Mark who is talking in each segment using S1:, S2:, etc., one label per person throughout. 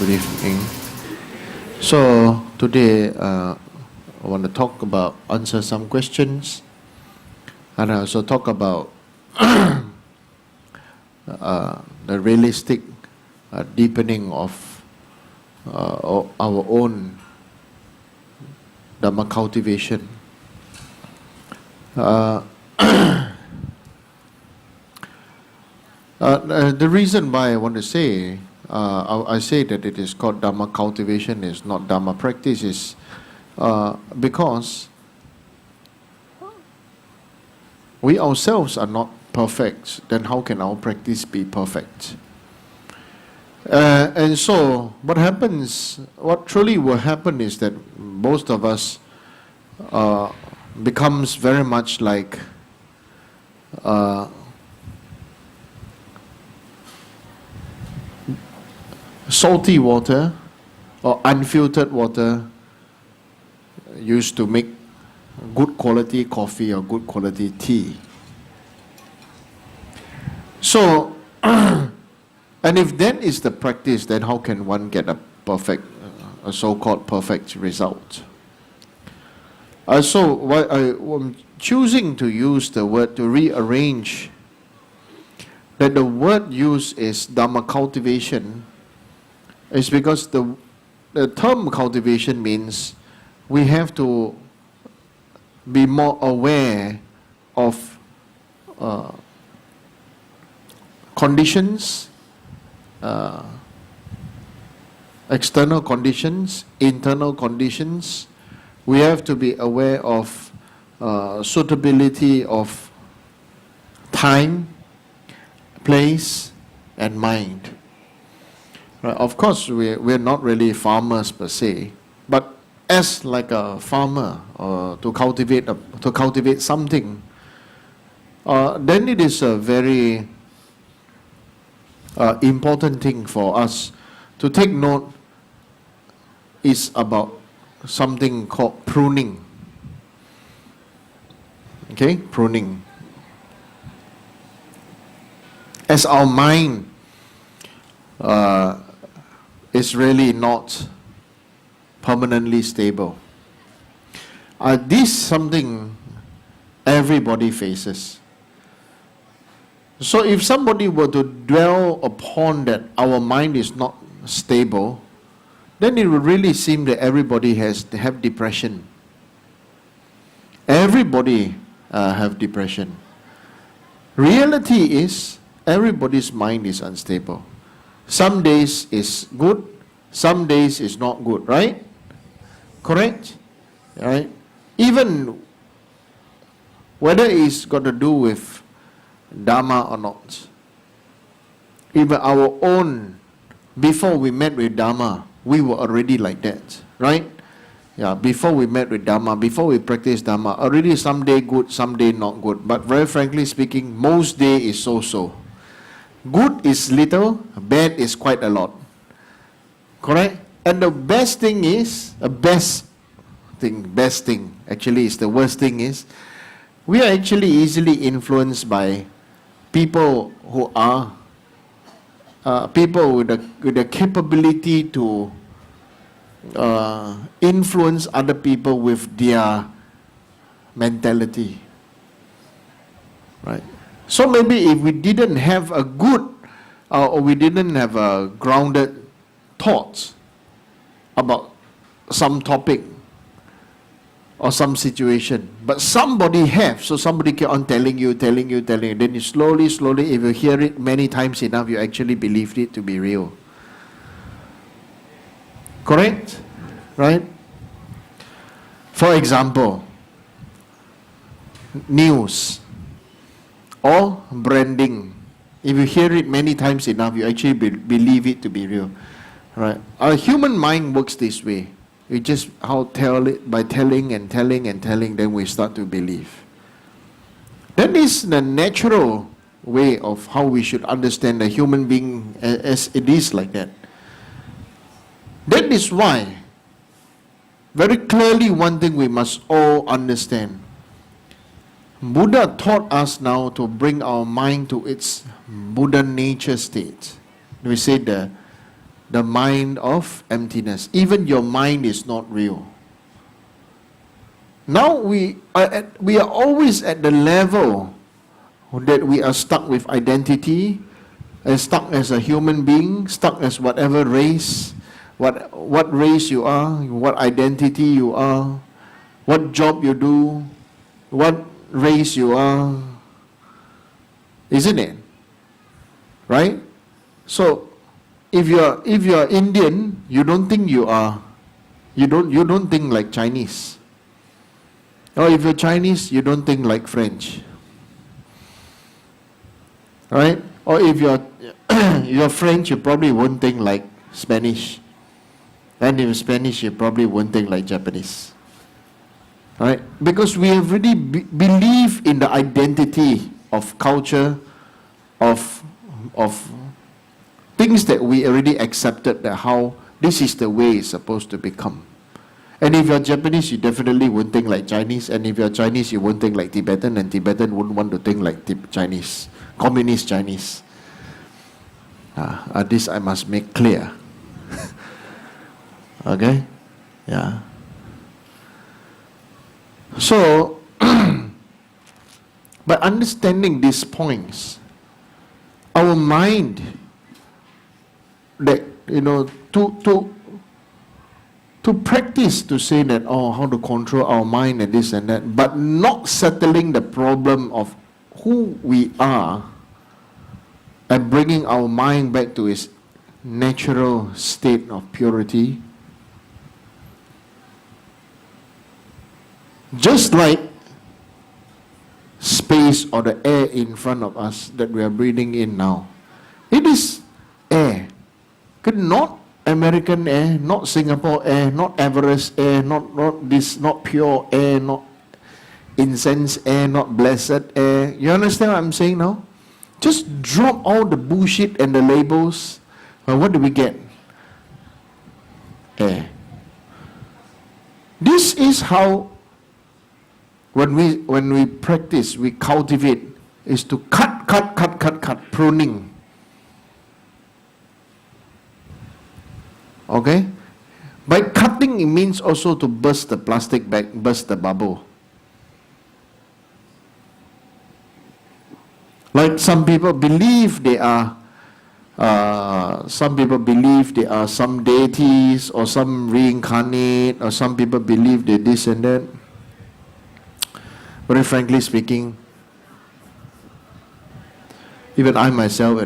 S1: Good evening. So today I want to answer some questions, and I also talk about the realistic deepening of our own Dhamma cultivation. The reason why I want to say, I say that it is called Dhamma cultivation, is not Dhamma practice, is because we ourselves are not perfect. Then how can our practice be perfect? And so what truly will happen is that most of us becomes very much like salty water or unfiltered water used to make good quality coffee or good quality tea. So, and if that is the practice, then how can one get a so-called perfect result? So why I'm choosing to use the word to rearrange, that the word used is Dhamma cultivation, is because the term cultivation means we have to be more aware of conditions, external conditions, internal conditions. We have to be aware of suitability of time, place, and mind. Right? Of course, we're not really farmers per se, but as like a farmer, to cultivate something, then it is a very important thing for us to take note is about something called pruning. Okay, pruning. As our mind is really not permanently stable. This is something everybody faces. So if somebody were to dwell upon that our mind is not stable, then it would really seem that everybody have depression. Everybody have depression. Reality is everybody's mind is unstable. Some days is good, some days is not good, right? Correct? Right? Even whether it's got to do with Dhamma or not. Even our own, before we met with Dhamma, we were already like that, right? Yeah, before we met with Dhamma, before we practice Dhamma, already someday good, someday not good. But very frankly speaking, most day is so-so. Good is little, bad is quite a lot. Correct? And the best thing, actually is the worst thing is, we are actually easily influenced by people who are people with the capability to influence other people with their mentality, right? So maybe if we didn't have a good or we didn't have a grounded thoughts about some topic or some situation, but somebody have, so somebody keep on telling you, then you slowly, if you hear it many times enough, you actually believed it to be real. Correct? Right? For example, news or branding. If you hear it many times enough, you actually believe it to be real. Right? Our human mind works this way. We just by telling, then we start to believe. That is the natural way of how we should understand the human being, as it is like that. That is why, very clearly, one thing we must all understand. Buddha taught us now to bring our mind to its Buddha nature state. We say the the mind of emptiness. Even your mind is not real. Now we are always at the level that we are stuck with identity, stuck as a human being, stuck as whatever race, what race you are, what identity you are, what job you do, what race you are, isn't it? Right? So if you are Indian, you don't think you don't think like Chinese. Or if you're Chinese, you don't think like French. Right? Or if you're French, you probably won't think like Spanish. And if Spanish, you probably won't think like Japanese. Right? Because we have really believe in the identity of culture, of things that we already accepted, that how this is the way it's supposed to become. And if you're Japanese, you definitely won't think like Chinese. And if you're Chinese, you won't think like Tibetan. And Tibetan wouldn't want to think like Chinese, communist Chinese. This I must make clear. Okay? Yeah. So, by understanding these points, our mind, that, to practice to say that, how to control our mind and this and that, but not settling the problem of who we are and bringing our mind back to its natural state of purity. Just like space or the air in front of us that we are breathing in now. It is air. Not American air, not Singapore air, not Everest air, not this, not pure air, not incense air, not blessed air. You understand what I'm saying now? Just drop all the bullshit and the labels. Well, what do we get? Air. This is how, when we practice, we cultivate, is to cut, pruning. Okay? By cutting, it means also to burst the plastic bag, burst the bubble. Like some people believe they are some deities, or some reincarnate, or some people believe they this and that. Very frankly speaking, even I myself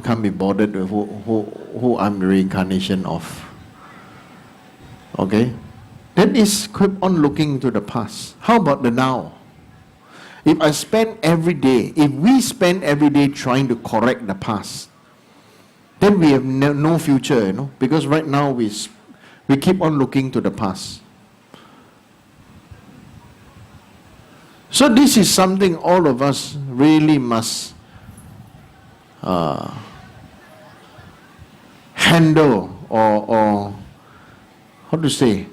S1: can't be bothered with who I'm reincarnation of. Okay? Then is keep on looking to the past. How about the now? If we spend every day trying to correct the past, then we have no future, because right now we keep on looking to the past. So this is something all of us really must handle, or how to say,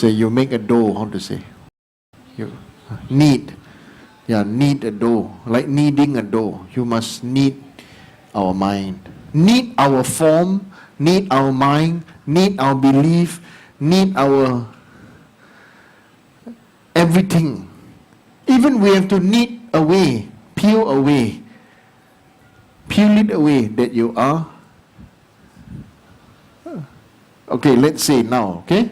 S1: you make a dough, you knead a dough, like kneading a dough. You must knead our mind, knead our form, knead our mind, knead our belief, knead our everything. Even we have to knead away, peel it away that you are. Okay, let's say now, okay?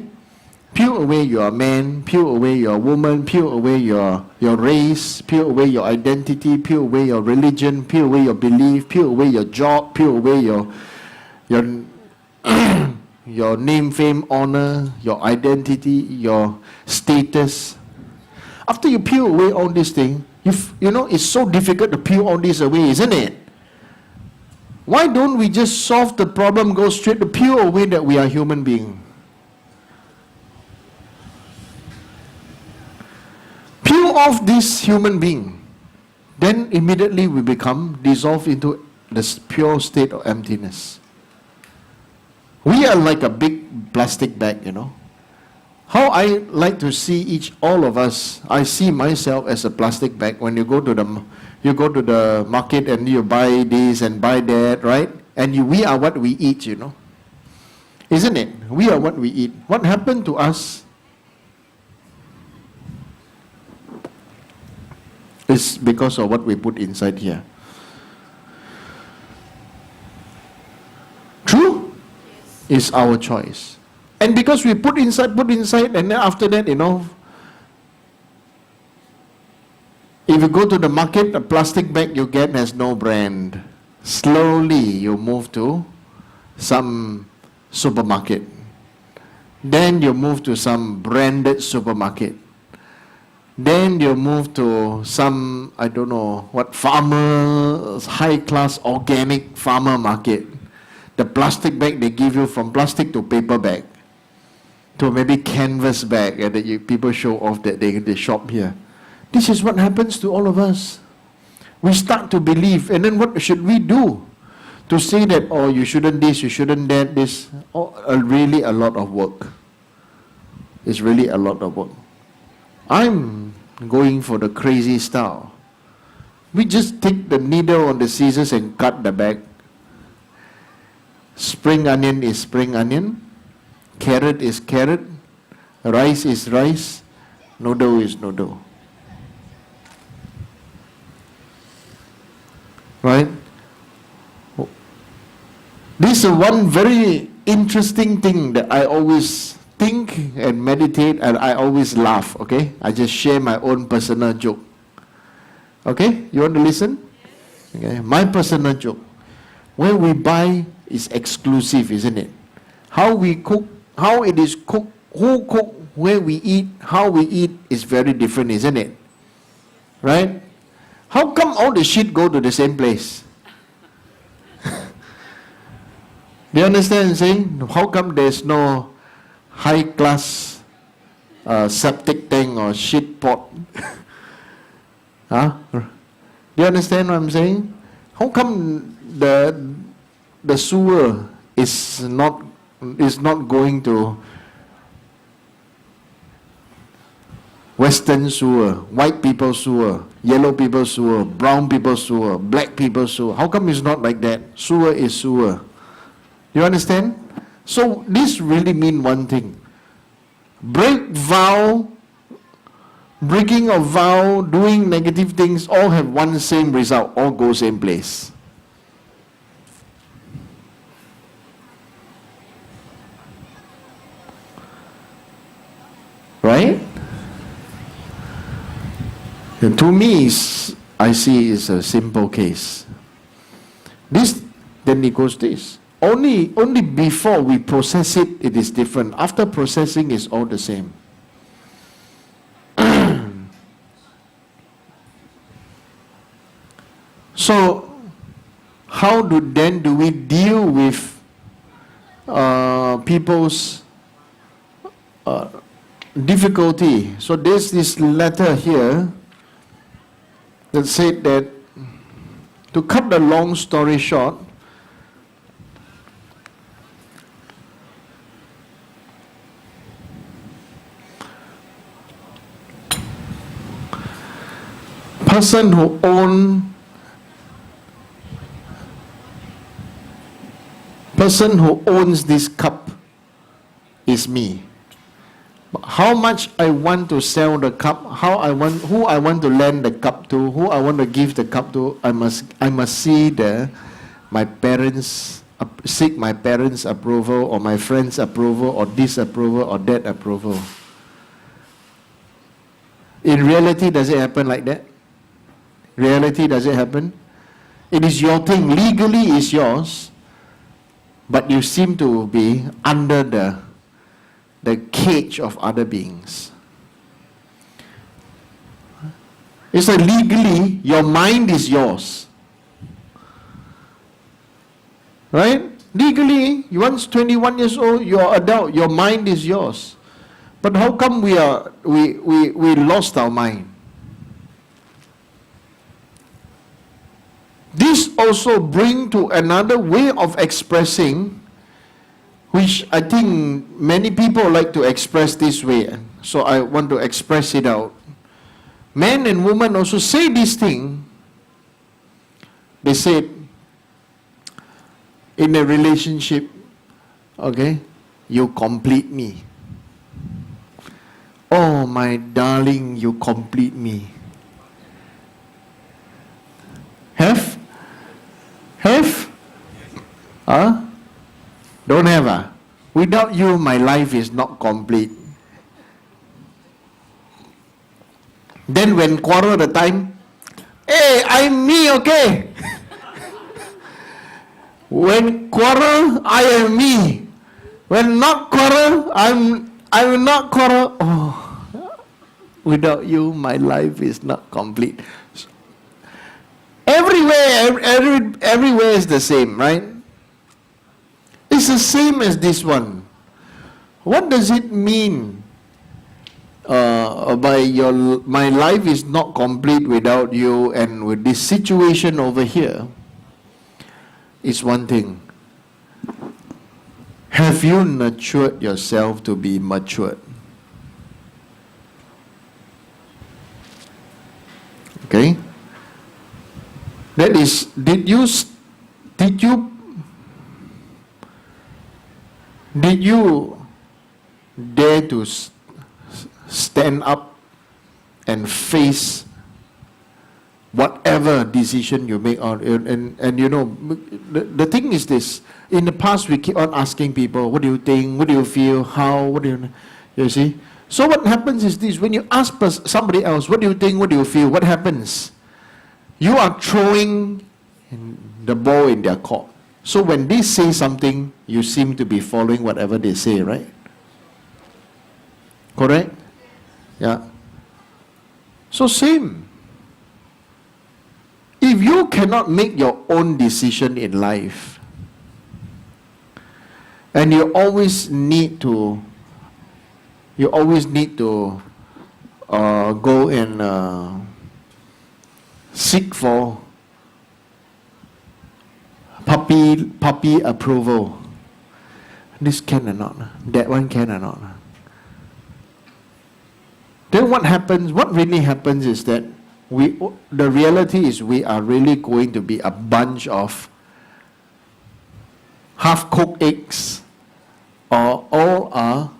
S1: Peel away your man, peel away your woman, peel away your race, peel away your identity, peel away your religion, peel away your belief, peel away your job, peel away your your name, fame, honor, your identity, your status. After you peel away all these things, it's so difficult to peel all this away, isn't it? Why don't we just solve the problem, go straight to peel away that we are human beings? Peel off this human being, then immediately we become dissolved into this pure state of emptiness. We are like a big plastic bag, How I like to see all of us, I see myself as a plastic bag. When you go to You go to the market and you buy this and buy that, right? And we are what we eat, you know. Isn't it? We are what we eat. What happened to us is because of what we put inside here. True? Yes. Is our choice. And because we put inside, and then after that, you know, if you go to the market, a plastic bag you get has no brand. Slowly you move to some supermarket. Then you move to some branded supermarket. Then you move to some, I don't know, what farmer, high-class organic farmer market. The plastic bag they give you from plastic to paper bag, to maybe canvas bag, and that people show off that they shop here. This is what happens to all of us. We start to believe, and then what should we do? To say that, oh, you shouldn't this, you shouldn't that, this, really a lot of work. It's really a lot of work. I'm going for the crazy style. We just take the needle on the scissors and cut the bag. Spring onion is spring onion. Carrot is carrot. Rice is rice. Noodle is noodle. Right? This is one very interesting thing that I always think and meditate, and I always laugh, okay? I just share my own personal joke. Okay? You want to listen? Okay. My personal joke. Where we buy is exclusive, isn't it? How we cook, how it is cooked, who cook, where we eat, how we eat is very different, isn't it? Right? How come all the shit go to the same place? Do you understand what I'm saying? How come there's no high-class septic tank or shit pot? Huh? Do you understand what I'm saying? How come the sewer is not going to Western sewer, white people sewer, yellow people sewer, brown people sewer, black people sewer? How come it's not like that? Sewer is sewer. You understand? So this really means one thing. Breaking of vow, doing negative things, all have one same result, all go same place. Right? And to me, I see is a simple case. This, then it goes this. Only before we process it, it is different. After processing, it's all the same. So, how do we deal with people's difficulty? So there's this letter here that said that, to cut the long story short, person who owns this cup is me. How much I want to sell the cup, who I want to lend the cup to, who I want to give the cup to, I must see my parents, seek my parents' approval, or my friends' approval, or disapproval, or that approval. In reality, does it happen like that? Reality, does it happen? It is your thing. Legally, it's yours, but you seem to be under the cage of other beings. It's like legally, your mind is yours. Right? Legally, once 21 years old, you're adult, your mind is yours. But how come we lost our mind? This also brings to another way of expressing, which I think many people like to express this way. So I want to express it out. Men and women also say this thing, They said, in a relationship, okay, you complete me. Oh, my darling, you complete me. Have? Huh? Don't have? Without you, my life is not complete. Then when quarrel the time, hey, I'm me, okay? When quarrel, I am me. When not quarrel, I will not quarrel. Oh, without you, my life is not complete. Everywhere is the same, right? It's the same as this one. What does it mean by my life is not complete without you, and with this situation over here? It's one thing. Have you nurtured yourself to be matured? Okay? That is, did you dare to stand up and face whatever decision you make on, and you know, the thing is this: in the past we keep on asking people, what do you think, what do you feel, how, what do you see? So what happens is this: when you ask somebody else, what do you think, what do you feel, what happens? You are throwing the ball in their court. So when they say something, you seem to be following whatever they say, right? Correct? Yeah. So same. If you cannot make your own decision in life, and you always need to go and seek for puppy approval. This can or not, that one can or not. Then what happens? What really happens is that the reality is we are really going to be a bunch of half-cooked eggs, or all are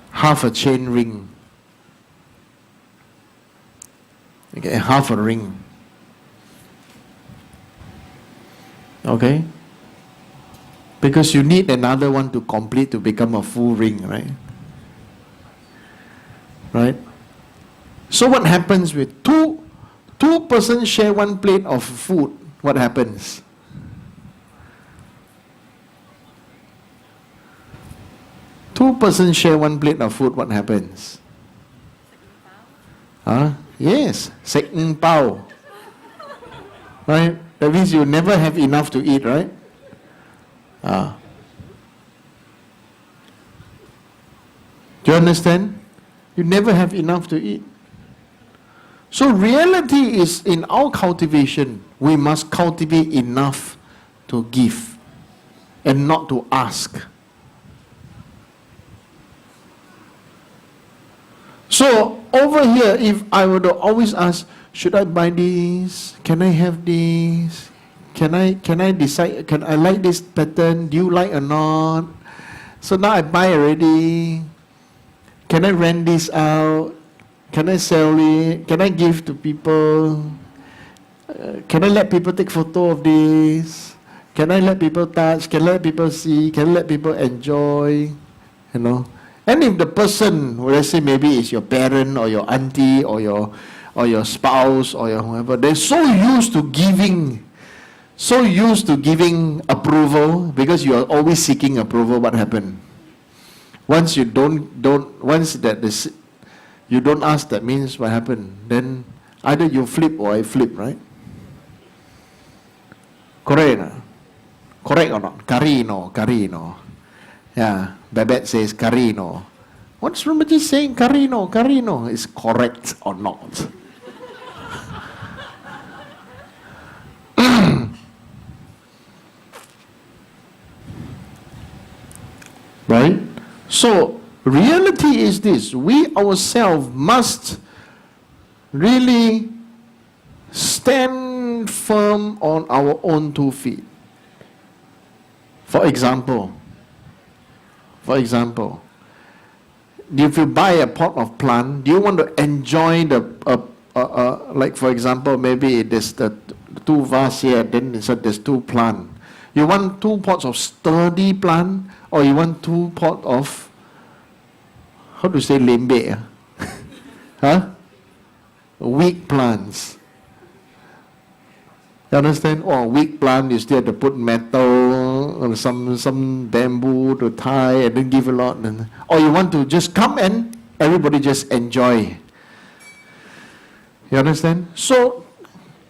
S1: half a chain ring. Okay, half a ring. Okay? Because you need another one to complete to become a full ring, right? Right? So what happens with two persons share one plate of food? What happens? Two persons share one plate of food. What happens? Yes, second pao. Right? That means you never have enough to eat, right? Do you understand? You never have enough to eat. So reality is, in our cultivation, we must cultivate enough to give and not to ask. So over here, if I were to always ask, should I buy this? Can I have this? Can I decide? Can I like this pattern? Do you like or not? So now I buy already. Can I rent this out? Can I sell it? Can I give to people? Can I let people take photo of this? Can I let people touch? Can I let people see? Can I let people enjoy? You know. And if the person, let's say maybe it's your parent or your auntie or your spouse or your whoever, they're so used to giving approval, because you are always seeking approval. What happened? Once you you don't ask, that means what happened? Then either you flip or I flip, right? Correct or not? Carino. Yeah, Babette says Carino. What's Rinpoche saying? Carino. Is correct or not? Right? So, reality is this: we ourselves must really stand firm on our own 2 feet. For example, if you buy a pot of plant, do you want to enjoy like for example, maybe there's the 2 vase here, then inside there's 2 plant. You want 2 pots of sturdy plant, or you want 2 pots of, how to say lembe? Huh? Weak plants. You understand? Or weak plant, you still have to put metal or some bamboo to tie and then give a lot. Or you want to just come and everybody just enjoy. You understand? So,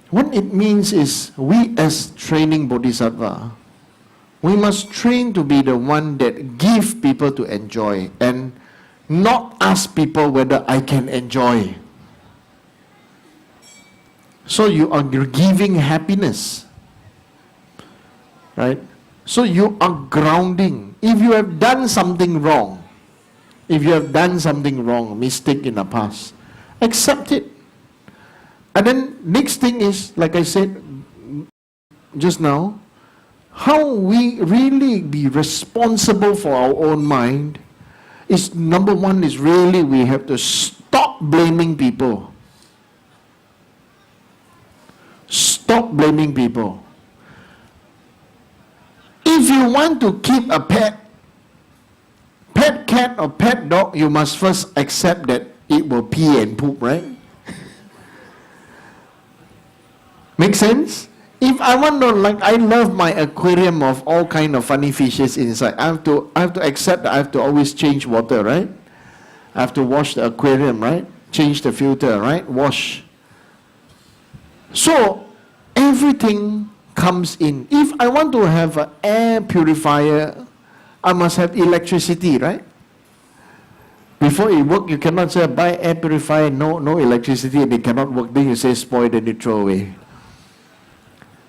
S1: what it means is, we as training bodhisattva, we must train to be the one that give people to enjoy and not ask people whether I can enjoy. So you are giving happiness, right? So you are grounding. If you have done something wrong, mistake in the past, accept it. And then next thing is, like I said just now, how we really be responsible for our own mind is, number one is really we have to stop blaming people. Stop blaming people. If you want to keep a pet cat or pet dog, you must first accept that it will pee and poop, right? Make sense? If I want to, like, I love my aquarium of all kind of funny fishes inside. I have to accept that I have to always change water, right? I have to wash the aquarium, right? Change the filter, right? Wash. So everything comes in. If I want to have an air purifier, I must have electricity, right? Before it works, you cannot say buy air purifier, no electricity, and it cannot work. Then you say spoil, then you throw away.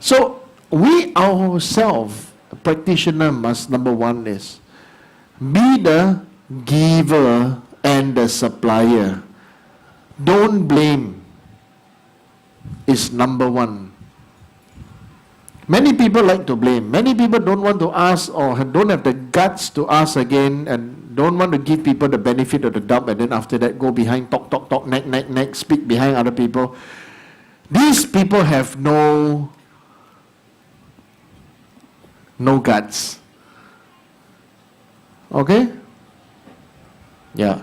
S1: So we ourselves, practitioner, must, number one is be the giver and the supplier. Don't blame is number one. Many people like to blame. Many people don't want to ask or don't have the guts to ask again, and don't want to give people the benefit of the doubt, and then after that go behind, talk, neck, speak behind other people. These people have no guts. Okay? Yeah.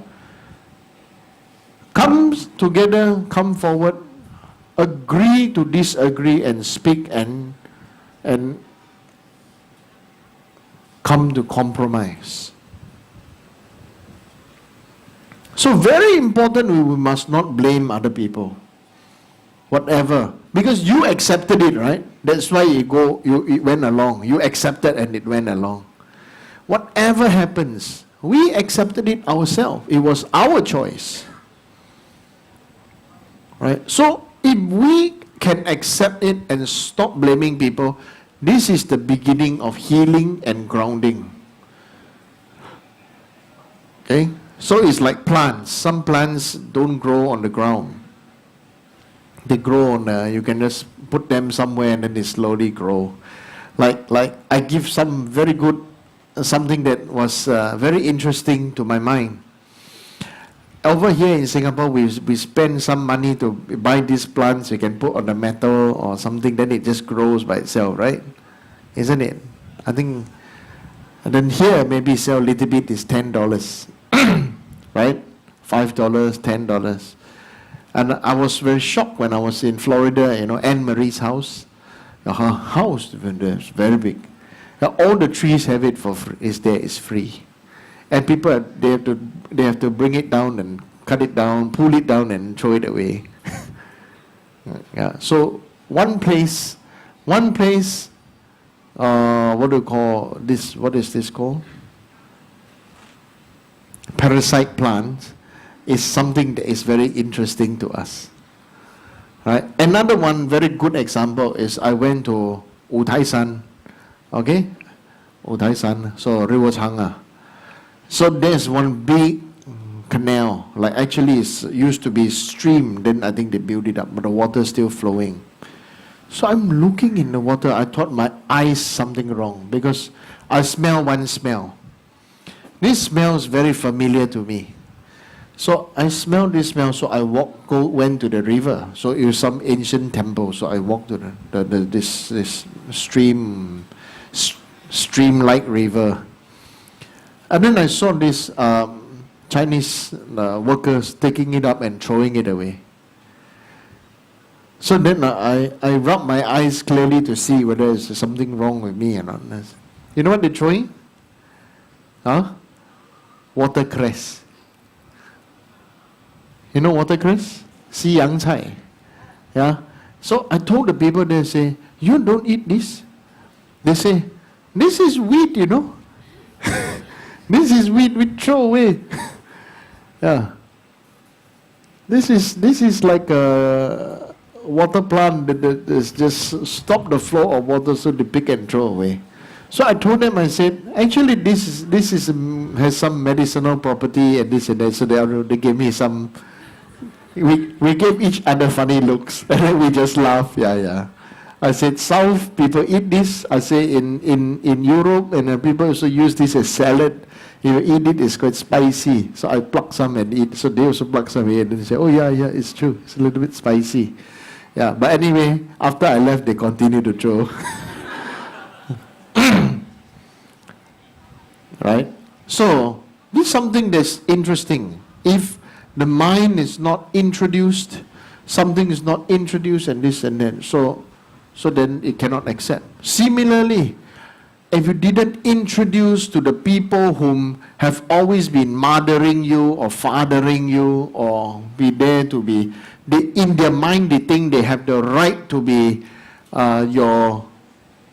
S1: Come together, come forward, agree to disagree and speak and come to compromise. So very important, we must not blame other people. Whatever. Because you accepted it, right? That's why it went along. You accepted and it went along. Whatever happens, we accepted it ourselves. It was our choice. Right? So if we can accept it and stop blaming people, this is the beginning of healing and grounding. Okay? So it's like plants. Some plants don't grow on the ground. They grow on, you can just put them somewhere and then they slowly grow. Like I give some very good, something that was very interesting to my mind. Over here in Singapore, we spend some money to buy these plants you can put on the metal or something, then it just grows by itself, right? Isn't it? I think, and then here maybe sell a little bit is $10, right? $5, $10. And I was very shocked when I was in Florida, Anne Marie's house. Her house is very big. All the trees have it for free. It's free. And people, they have to bring it down and cut it down, pull it down and throw it away. Yeah. So one place, what do you call this? What is this called? Parasite plant is something that is very interesting to us. Right? Another one very good example is I went to Udaisan. Okay? Udaisan, so River Changa. So there's one big canal. Like actually it used to be stream, then I think they built it up, but the water is still flowing. So I'm looking in the water. I thought my eyes something wrong because I smell one smell. This smell is very familiar to me. So I smelled this smell, so I went to the river. So it was some ancient temple. So I walked to this stream-like river. And then I saw this Chinese workers taking it up and throwing it away. So then I rubbed my eyes clearly to see whether there's something wrong with me or not. You know what they're throwing? Huh? Watercress. You know watercress? Xiyang cai. Yeah. So I told the people, they say, you don't eat this. They say, this is wheat, you know. This is wheat, we throw away. Yeah. This is like a water plant that just stop the flow of water so they pick and throw away. So I told them, I said, actually this has some medicinal property and this and that. So they gave me some. We gave each other funny looks and then we just laugh. Yeah. I said, South people eat this. I say in Europe and people also use this as salad. You eat it, it's quite spicy. So I pluck some and eat. So they also pluck some and they say, oh yeah, it's true. It's a little bit spicy. Yeah, but anyway, after I left, they continued to throw. Right? So, this is something that's interesting. If the mind is not introduced, something is not introduced and this and that, so then it cannot accept. Similarly, if you didn't introduce to the people whom have always been mothering you or fathering you or be there to be, in their mind they think they have the right to be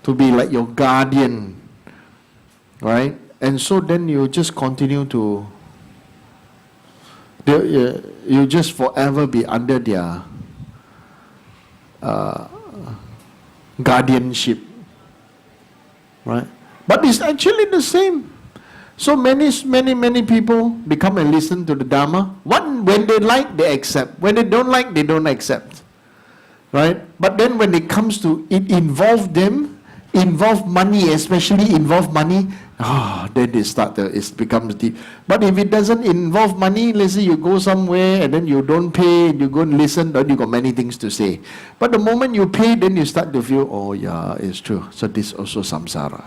S1: like your guardian, right? And so then you just continue to, you just forever be under their guardianship, right? But it's actually the same. So many people become and listen to the Dharma. When they like, they accept. When they don't like, they don't accept, right? But then when it comes to it involve money, especially involve money, then it becomes deep. But if it doesn't involve money, let's say you go somewhere and then you don't pay, you go and listen, then you got many things to say. But the moment you pay, then you start to feel, oh yeah, it's true. So this is also samsara.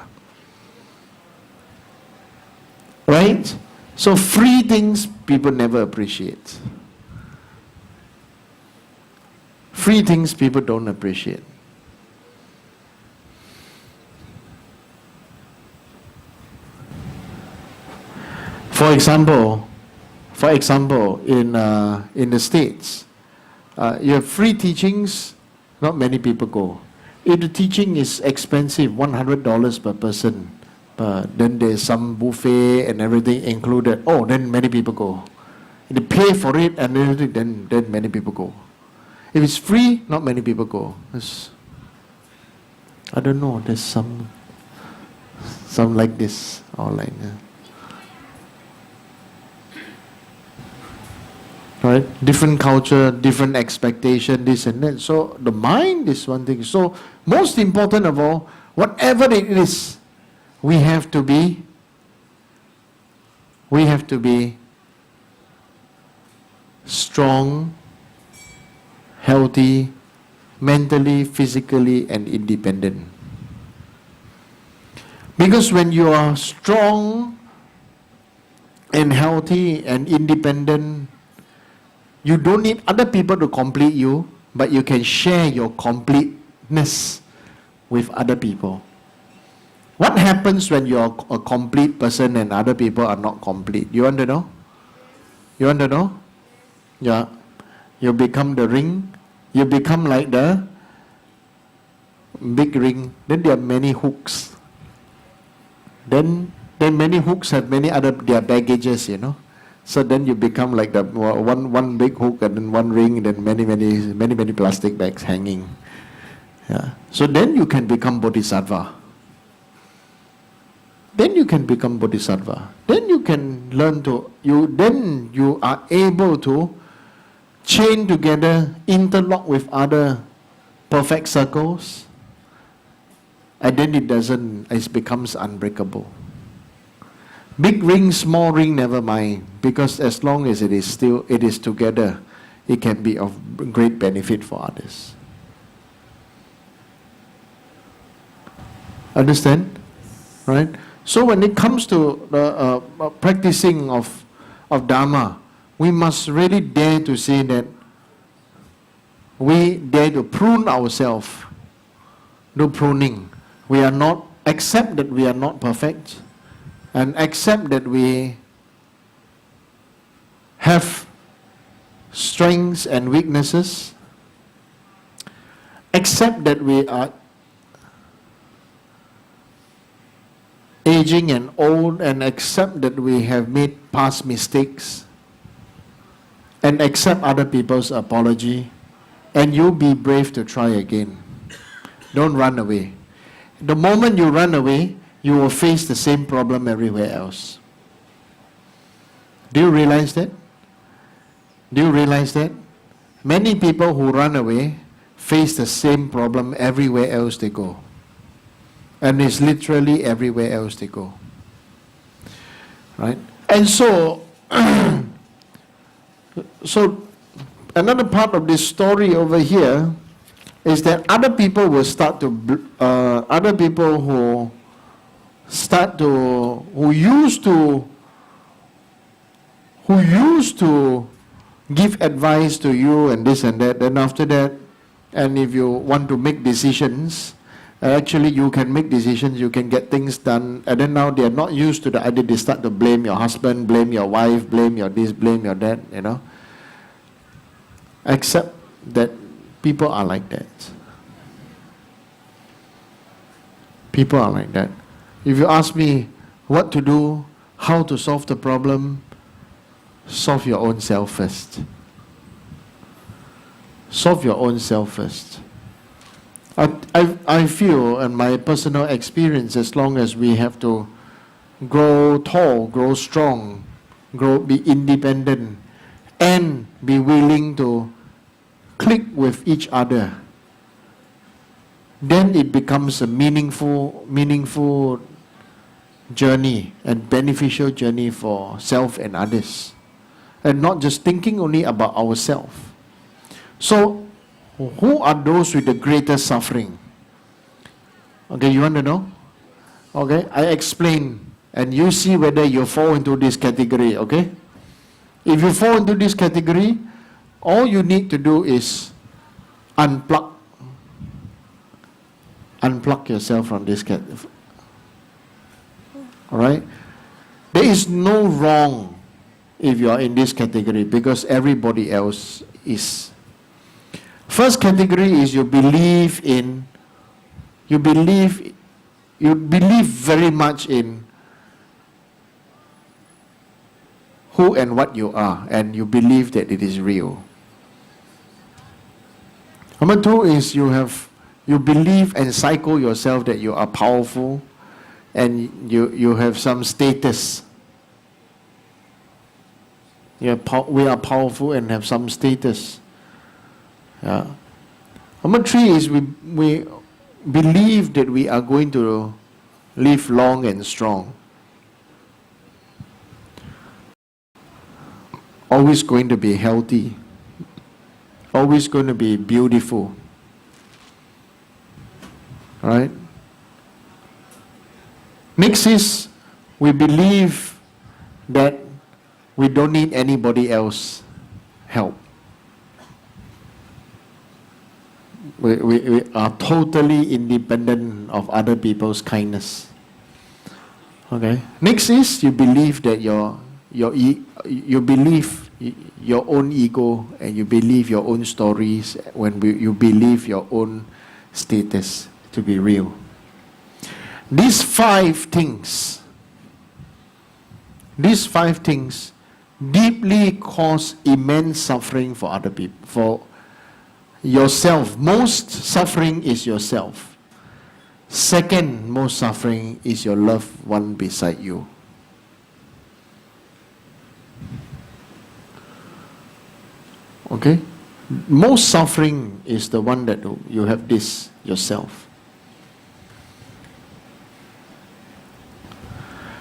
S1: Right? So free things people never appreciate. Free things people don't appreciate. For example, in the States, you have free teachings, not many people go. If the teaching is expensive, $100 per person, then there's some buffet and everything included. Oh, then many people go. If they pay for it and everything, then many people go. If it's free, not many people go. I don't know, there's some like this, or like that. Right? Different culture, different expectation, this and that. So the mind is one thing. So most important of all, whatever it is, we have to be strong, healthy, mentally, physically, and independent. Because when you are strong and healthy and independent, you don't need other people to complete you, but you can share your completeness with other people. What happens when you're a complete person and other people are not complete? You want to know? You want to know? Yeah. You become the ring. You become like the big ring. Then there are many hooks. Then many hooks have many other their baggages, you know. So then you become like the one big hook and then one ring, and then many plastic bags hanging. Yeah. So then you can become bodhisattva. then you can become bodhisattva. Then you can learn to, then you are able to chain together, interlock with other perfect circles, and then it becomes unbreakable. Big ring, small ring, never mind, because as long as it is together, it can be of great benefit for others. Understand? Right? So when it comes to the practicing of Dharma, we must really dare to say that we dare to prune ourselves, do pruning. We are not, accept that we are not perfect, and accept that we have strengths and weaknesses. Accept that we are aging and old, and accept that we have made past mistakes, and accept other people's apology, and you be brave to try again. Don't run away. The moment you run away, you will face the same problem everywhere else. Do you realize that? Do you realize that? Many people who run away face the same problem everywhere else they go. And it's literally everywhere else they go. Right? And so, so another part of this story over here is that other people will start to, other people who used to give advice to you and this and that, then after that, and if you want to make decisions, actually you can make decisions, you can get things done, and then now they are not used to the idea, they start to blame your husband, blame your wife, blame your this, blame your that, you know. Except that people are like that. People are like that. If you ask me what to do, how to solve the problem, solve your own self first. Solve your own self first. I feel, and my personal experience, as long as we have to grow tall, grow strong, be independent, and be willing to click with each other, then it becomes a meaningful journey and beneficial journey for self and others, and not just thinking only about ourselves. So, who are those with the greatest suffering? Okay, you want to know? Okay, I explain, and you see whether you fall into this category, okay? If you fall into this category, all you need to do is unplug yourself from this category. Alright? There is no wrong if you are in this category, because everybody else is. First category is you believe very much in who and what you are, and you believe that it is real. Number two is you believe and cycle yourself that you are powerful, and you have some status. We are powerful and have some status. Yeah. Number three is we believe that we are going to live long and strong. Always going to be healthy. Always going to be beautiful. Right? Next is we believe that we don't need anybody else help. We are totally independent of other people's kindness. Okay. Next is you believe that you believe your own ego, and you believe your own stories, you believe your own status to be real. These five things deeply cause immense suffering for other people, for yourself. Most suffering is yourself. Second most suffering is your loved one beside you. Okay? Most suffering is the one that you have this yourself.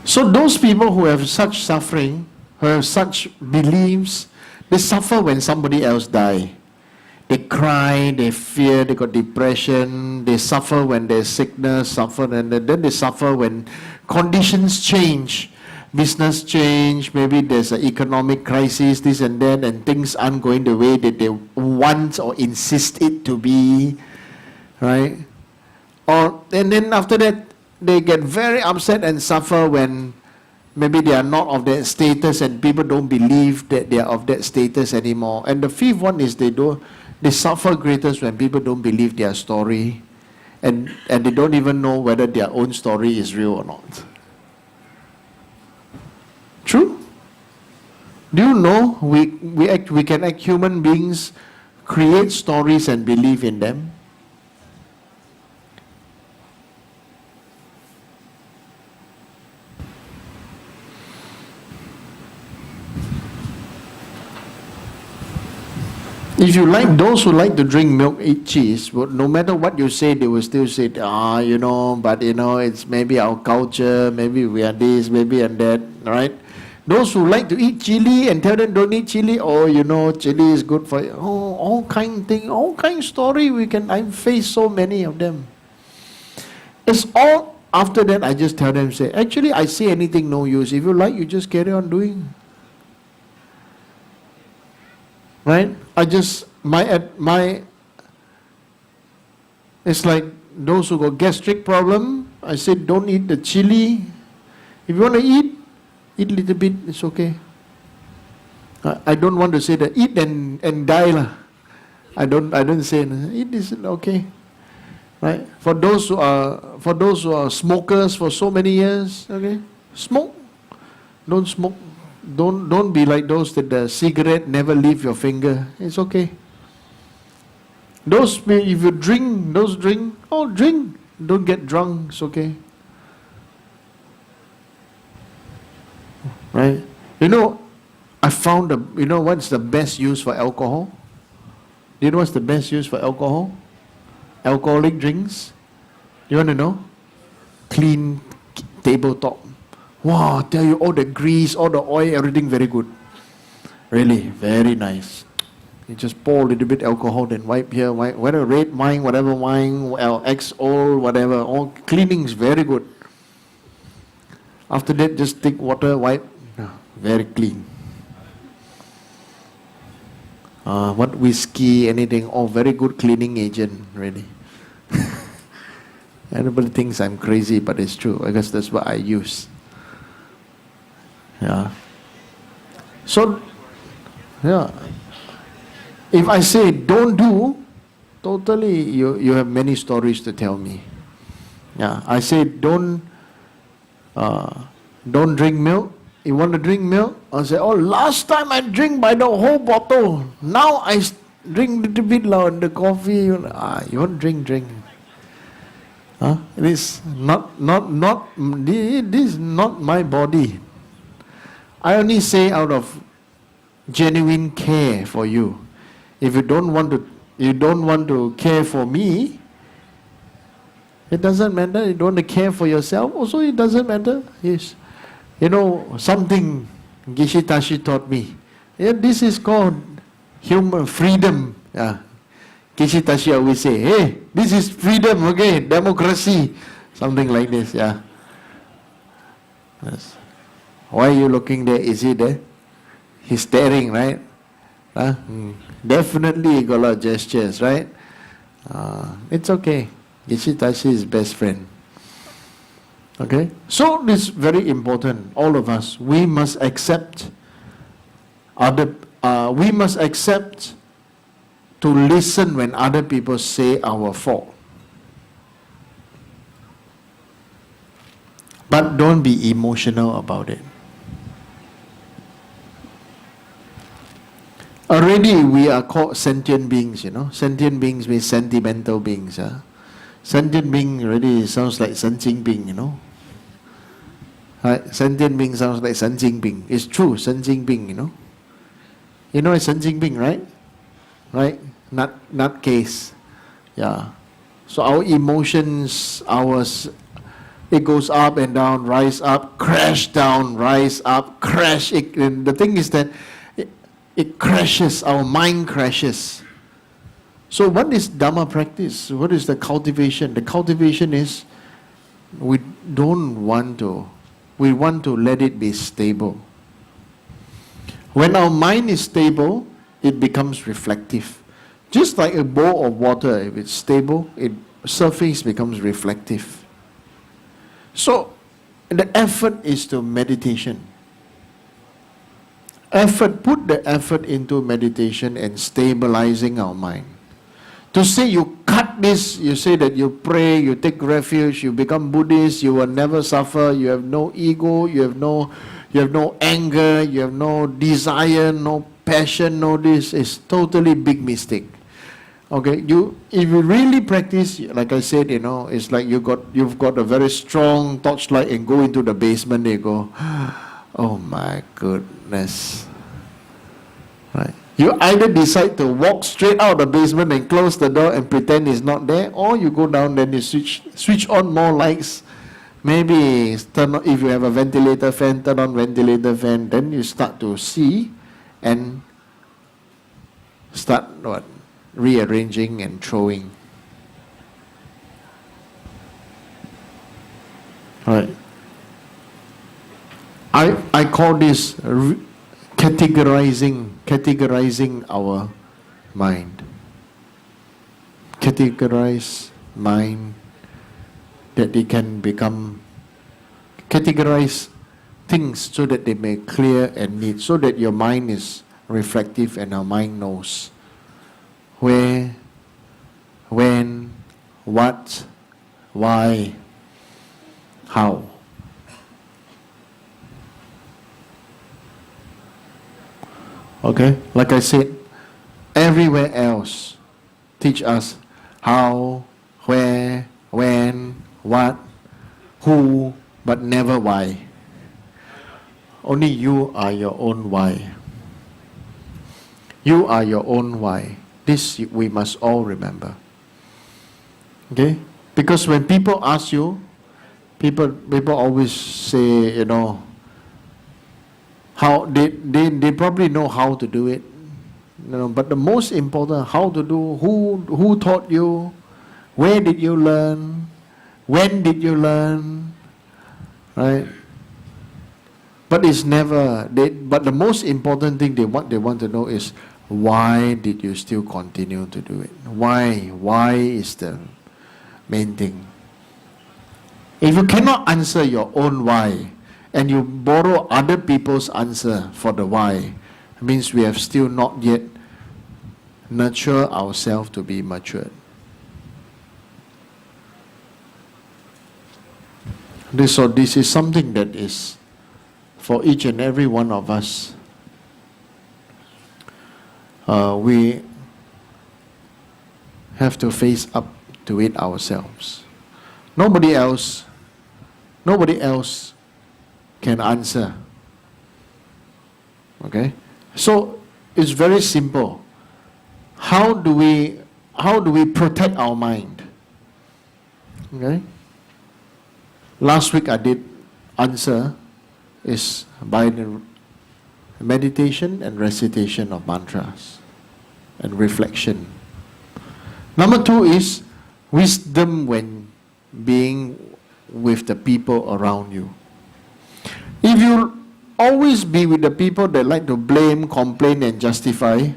S1: So those people who have such suffering, who have such beliefs, they suffer when somebody else die. They cry, they fear, they got depression, they suffer when there's sickness, and then they suffer when conditions change. Business change, maybe there's an economic crisis, this and that, and things aren't going the way that they want or insist it to be, right? And then after that, they get very upset and suffer when maybe they are not of that status and people don't believe that they are of that status anymore. And the fifth one is they suffer greatest when people don't believe their story and they don't even know whether their own story is real or not. True? Do you know we can act human beings create stories and believe in them? If you like those who like to drink milk, eat cheese, no matter what you say, they will still say, but it's maybe our culture, maybe we are this, maybe and that, right? Those who like to eat chili and tell them don't eat chili, chili is good for you. All kind thing, all kind story I've faced so many of them. It's all, after that I just tell them, actually I say anything no use. If you like, you just carry on doing. Right? It's like those who got gastric problem, I said don't eat the chili. If you want to eat a little bit, it's okay. I don't want to say that eat and die lah. I don't say eat is okay. Right? For those who are smokers for so many years, okay, smoke. Don't smoke. Don't be like those that the cigarette never leave your finger. It's okay. If you drink, drink. Don't get drunk. It's okay. Right? I found what's the best use for alcohol? Do you know what's the best use for alcohol? Alcoholic drinks. You want to know? Clean tabletop. Wow, I tell you, all the grease, all the oil, everything very good. Really, very nice. You just pour a little bit alcohol, then wipe here, whether red wine, whatever wine, XO, whatever, all cleaning is very good. After that, just take water, wipe, very clean. What whiskey, anything, all very good cleaning agent, really. Everybody thinks I'm crazy, but it's true. I guess that's what I use. Yeah. So, yeah. If I say don't do, totally you have many stories to tell me. Yeah. I say don't drink milk. You want to drink milk? I say, last time I drink by the whole bottle. Now I drink a little bit on the coffee. You want to drink. It is this is not my body. I only say out of genuine care for you. If you don't want to care for me, it doesn't matter. You don't want to care for yourself, also it doesn't matter. Yes. Something Gishitashi taught me. Yeah, this is called human freedom. Yeah. Gishitashi always say, hey, this is freedom, okay, democracy. Something like this, yeah. Yes. Why are you looking there? Is he there? He's staring, right? Definitely he got a lot of gestures, right? It's okay. Gishitashi is best friend. Okay? So this is very important. All of us, we must accept to listen when other people say our fault. But don't be emotional about it. Already we are called sentient beings, Sentient beings means sentimental beings. Sentient being already sounds like Shen Jinping, you know. Right? Sentient being sounds like Shen Jinping. It's true, Shen Jinping, you know. You know Shen Jinping, right? Right? Not case. Yeah. So our emotions, it goes up and down, rise up, crash down, rise up, crash. And the thing is that it crashes, our mind crashes. So what is Dhamma practice? What is the cultivation? The cultivation is we want to let it be stable. When our mind is stable, it becomes reflective. Just like a bowl of water, if it's stable, its surface becomes reflective. So the effort is to meditation. Put the effort into meditation and stabilizing our mind. To say you cut this, you say that you pray, you take refuge, you become Buddhist, you will never suffer, you have no ego, you have no anger, you have no desire, no passion, no this, is totally big mistake. Okay, if you really practice, like I said, you know, it's like you've got a very strong torchlight and go into the basement, you go, oh my goodness. Right. You either decide to walk straight out of the basement and close the door and pretend it's not there, or you go down, then you switch on more lights. Maybe turn on, if you have a ventilator fan, turn on ventilator fan, then you start to see and start rearranging and throwing. Right. I call this categorizing our mind. Categorize mind, that it can become, categorize things so that they may clear and neat, so that your mind is reflective and our mind knows where, when, what, why, how. Okay, like I said, everywhere else teach us how, where, when, what, who, but never why. Only you are your own why. You are your own why. This we must all remember. Okay? Because when people ask you, people always say, you know, how they probably know how to do it, you know, but the most important, how to do, who taught you, where did you learn, when did you learn, right? But it's never but the most important thing they want to know is, why did you still continue to do it? Why is the main thing. If you cannot answer your own why, and you borrow other people's answer for the why, it means we have still not yet nurtured ourselves to be matured. So this is something that is for each and every one of us. We have to face up to it ourselves. Nobody else can answer. Okay? So it's very simple. How do we protect our mind? Okay? Last week I did answer is by the meditation and recitation of mantras and reflection. Number 2 is wisdom when being with the people around you. If you always be with the people that like to blame, complain and justify,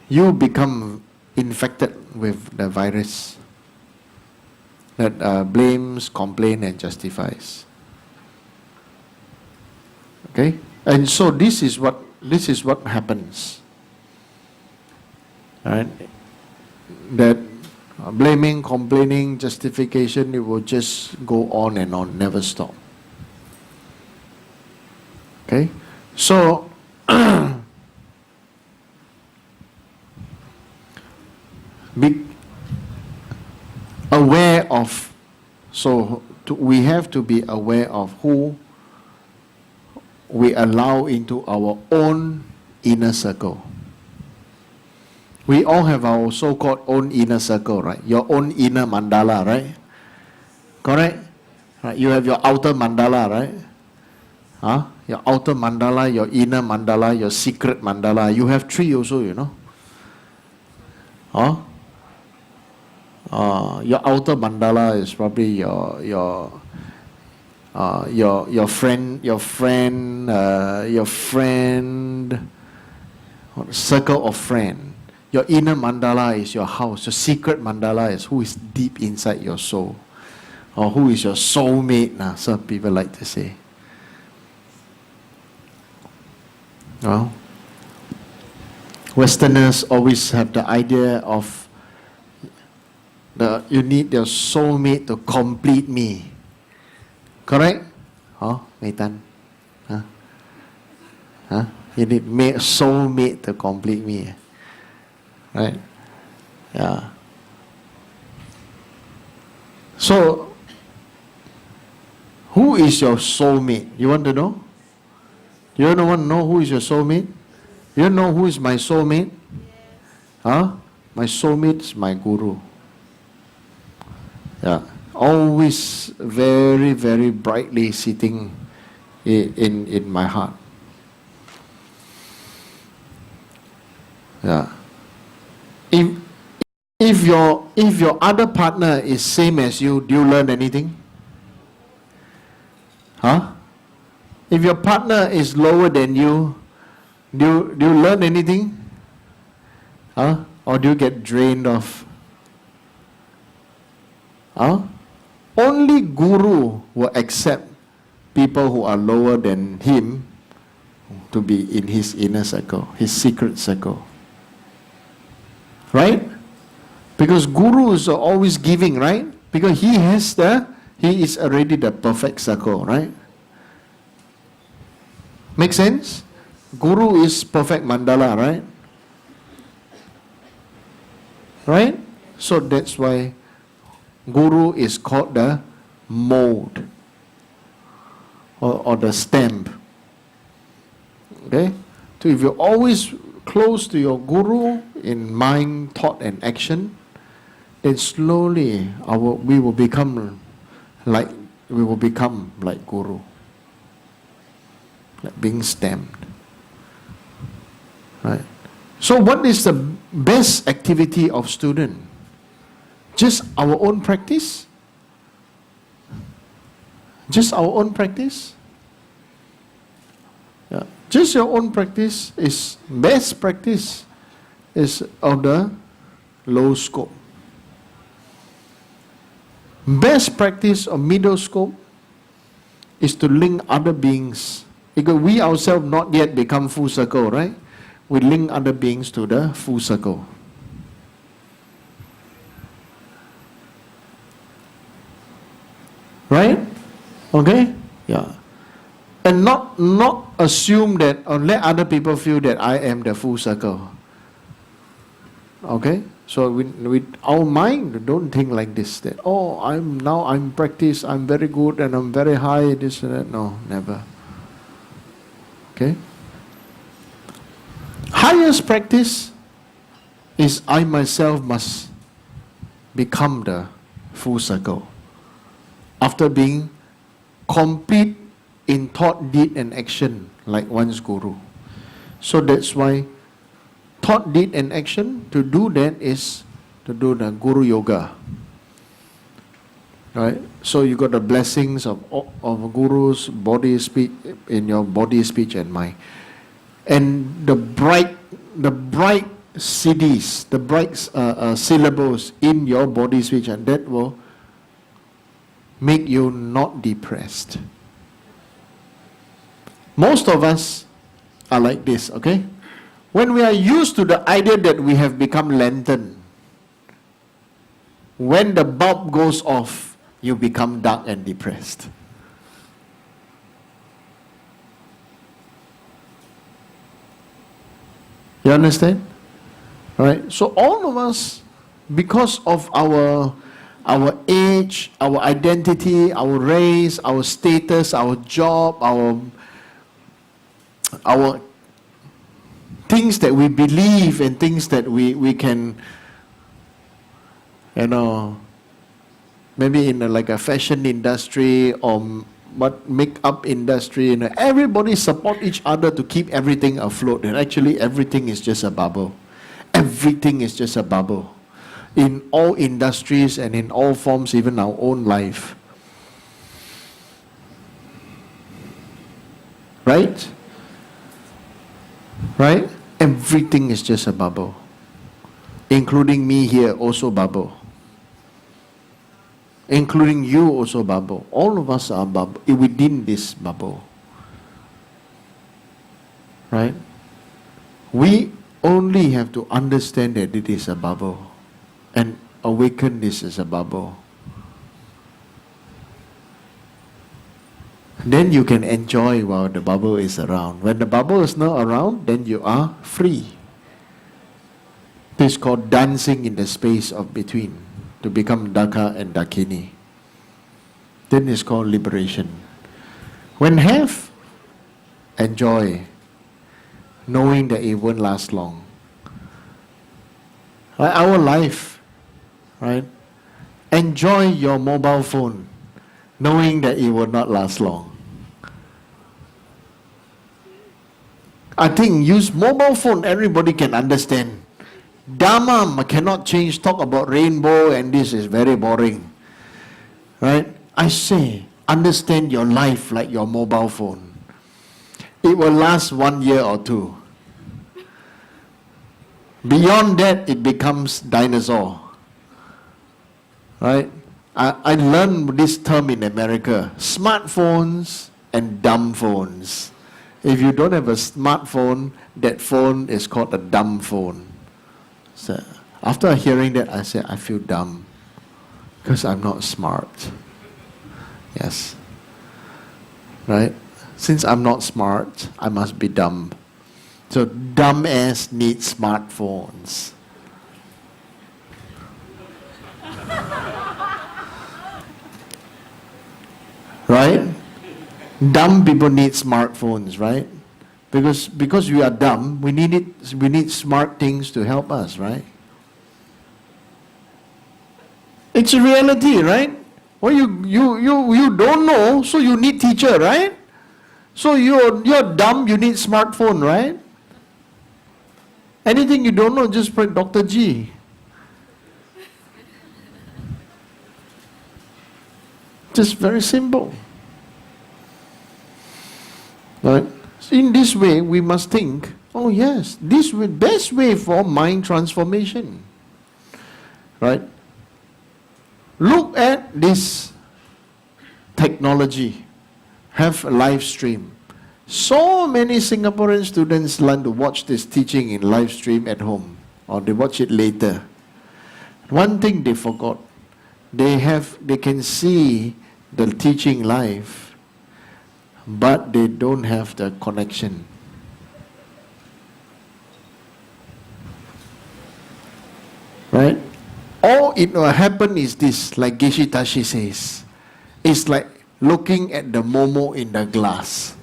S1: you become infected with the virus that blames, complains and justifies. Okay? And so this is what happens. Right? That blaming, complaining, justification, it will just go on and on, never stop. Okay? So So we have to be aware of who we allow into our own inner circle. We all have our so-called own inner circle, right? Your own inner mandala, right? Correct? Right? You have your outer mandala, right? Huh? Your outer mandala, your inner mandala, your secret mandala. You have 3 also, you know. Huh? Your outer mandala is probably your friend, circle of friend. Your inner mandala is your house. Your secret mandala is who is deep inside your soul, or who is your soulmate. Some people like to say. Well, Westerners always have the idea of you need your soulmate to complete me. Correct? Meitan? You need soulmate to complete me. Right? Yeah. So, who is your soulmate? You want to know? You want to know who is your soulmate? You know who is my soulmate? My soulmate is my guru. Yeah. Always very, very brightly sitting in my heart. Yeah. If your other partner is same as you, do you learn anything? If your partner is lower than you, do you learn anything? Or do you get drained off? Only Guru will accept people who are lower than him to be in his inner circle, his secret circle. Right? Because Guru is always giving, right? Because he is already the perfect circle, right? Make sense? Guru is perfect mandala, right? Right? So that's why Guru is called the mold or the stamp. Okay? So if you're always close to your Guru in mind, thought and action, then slowly we will become like Guru. Like being stamped. Right? So what is the best activity of student? Just our own practice? Just our own practice? Yeah. Just your own practice is best practice is of the low scope. Best practice of middle scope is to link other beings. Because we ourselves not yet become full circle, right? We link other beings to the full circle. Right? Okay? Yeah. And not assume that, or let other people feel that I am the full circle. Okay? So with our mind, don't think like this, that, I'm practice, I'm very good and I'm very high, this and that. No, never. Okay? Highest practice is I myself must become the full circle. After being complete in thought, deed and action like one's Guru. So that's why thought, deed and action, to do that is to do the Guru Yoga. Right? So you got the blessings of Guru's body, speech, in your body, speech and mind. And the bright siddhis, the bright syllables in your body, speech, and that will make you not depressed. Most of us are like this, okay? When we are used to the idea that we have become lantern, when the bulb goes off, you become dark and depressed. You understand? Right? So all of us, because of our our age, our identity, our race, our status, our job, our things that we believe and things that we can, maybe in like a fashion industry or makeup industry, everybody support each other to keep everything afloat. And actually, everything is just a bubble. Everything is just a bubble. In all industries and in all forms, even our own life. Right? Right? Everything is just a bubble. Including me here, also bubble. Including you, also bubble. All of us are bubble within this bubble. Right? We only have to understand that it is a bubble and awaken this as a bubble. Then you can enjoy while the bubble is around. When the bubble is not around, then you are free. This is called dancing in the space of between, to become Daka and Dakini. Then it's called liberation. When have, enjoy, knowing that it won't last long. Right? Our life, right? Enjoy your mobile phone, knowing that it will not last long. I think use mobile phone, everybody can understand. Dharma cannot change, talk about rainbow and this is very boring. Right? I say, understand your life like your mobile phone. It will last 1 year or 2. Beyond that, it becomes dinosaur. Right? I learned this term in America, smartphones and dumb phones. If you don't have a smartphone, that phone is called a dumb phone. So after hearing that, I said, I feel dumb because I'm not smart. Yes. Right? Since I'm not smart, I must be dumb. So dumb ass needs smartphones. Right? Dumb people need smartphones, right? Because we are dumb, we need smart things to help us, right? It's a reality, right? Well, you don't know, so you need teacher, right? So you're dumb, you need smartphone, right? Anything you don't know, just pray Dr. G. Just very simple. Right? In this way, we must think, oh yes, this is the best way for mind transformation. Right? Look at this technology. Have a live stream. So many Singaporean students learn to watch this teaching in live stream at home, or they watch it later. One thing they forgot, they can see the teaching live, but they don't have the connection. Right? All it will happen is this, like Geshe Tashi says, it's like looking at the momo in the glass.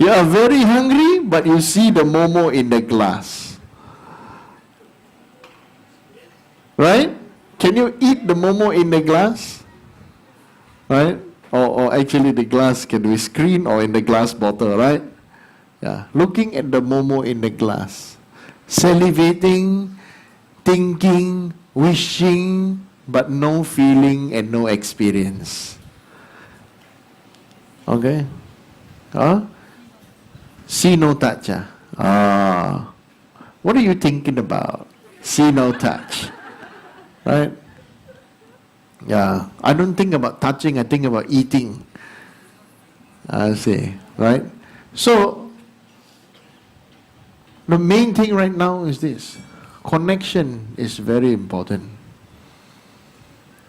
S1: You are very hungry, but you see the momo in the glass. Right? Can you eat the momo in the glass? Right? Or actually the glass can be screen or in the glass bottle, right? Yeah. Looking at the momo in the glass. Salivating, thinking, wishing, but no feeling and no experience. Okay? Huh? See no touch. What are you thinking about? See no touch. Right? Yeah. I don't think about touching, I think about eating. I see. Right? So, the main thing right now is this. Connection is very important.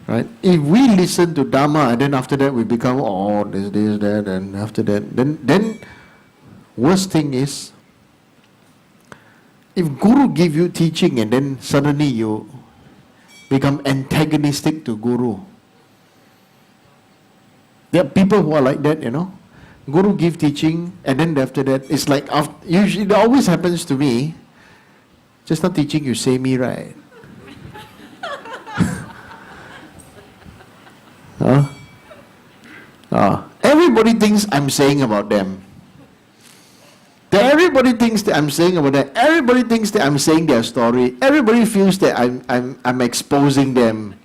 S1: Right? If we listen to Dharma and then after that we become, this, that, and after that, then worst thing is, if Guru give you teaching and then suddenly you become antagonistic to Guru. There are people who are like that, Guru give teaching, and then after that, it's like, usually it always happens to me. Just not teaching, you say me right. Huh? Everybody thinks I'm saying about them. Everybody thinks that I'm saying about them. Everybody thinks that I'm saying their story. Everybody feels that I'm exposing them.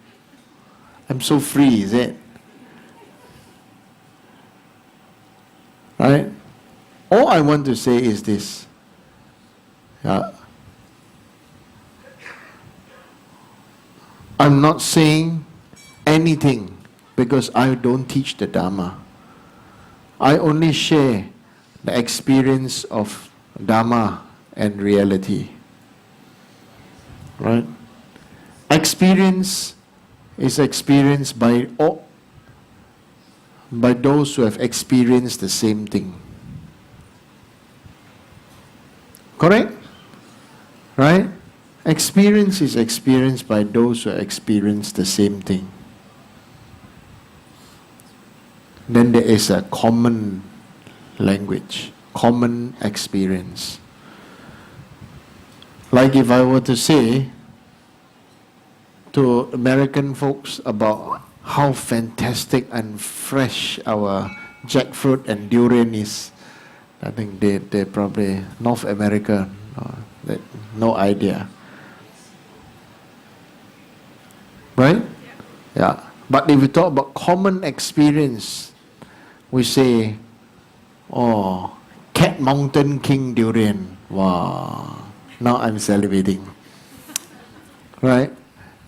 S1: I'm so free, is it? Right? All I want to say is this. I'm not saying anything because I don't teach the Dharma. I only share the experience of Dharma and reality. Right? Experience is experienced by those who have experienced the same thing. Correct? Right? Experience is experienced by those who experience the same thing. Then there is a common language, common experience. Like if I were to say to American folks about how fantastic and fresh our jackfruit and durian is, I think they probably, North America, no idea. Right? Yeah. But if we talk about common experience, we say, oh, Cat Mountain King durian. Wow. Now I'm salivating. Right?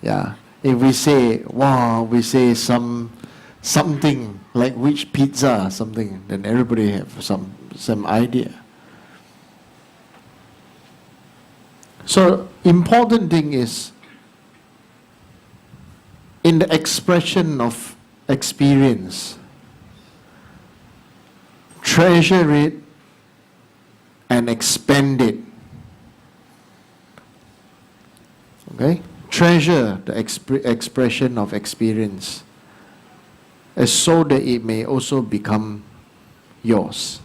S1: Yeah. If we say, wow, we say something like which pizza, something, then everybody have some idea. So, important thing is, in the expression of experience, treasure it and expand it. Okay? Treasure the expression of experience as so that it may also become yours.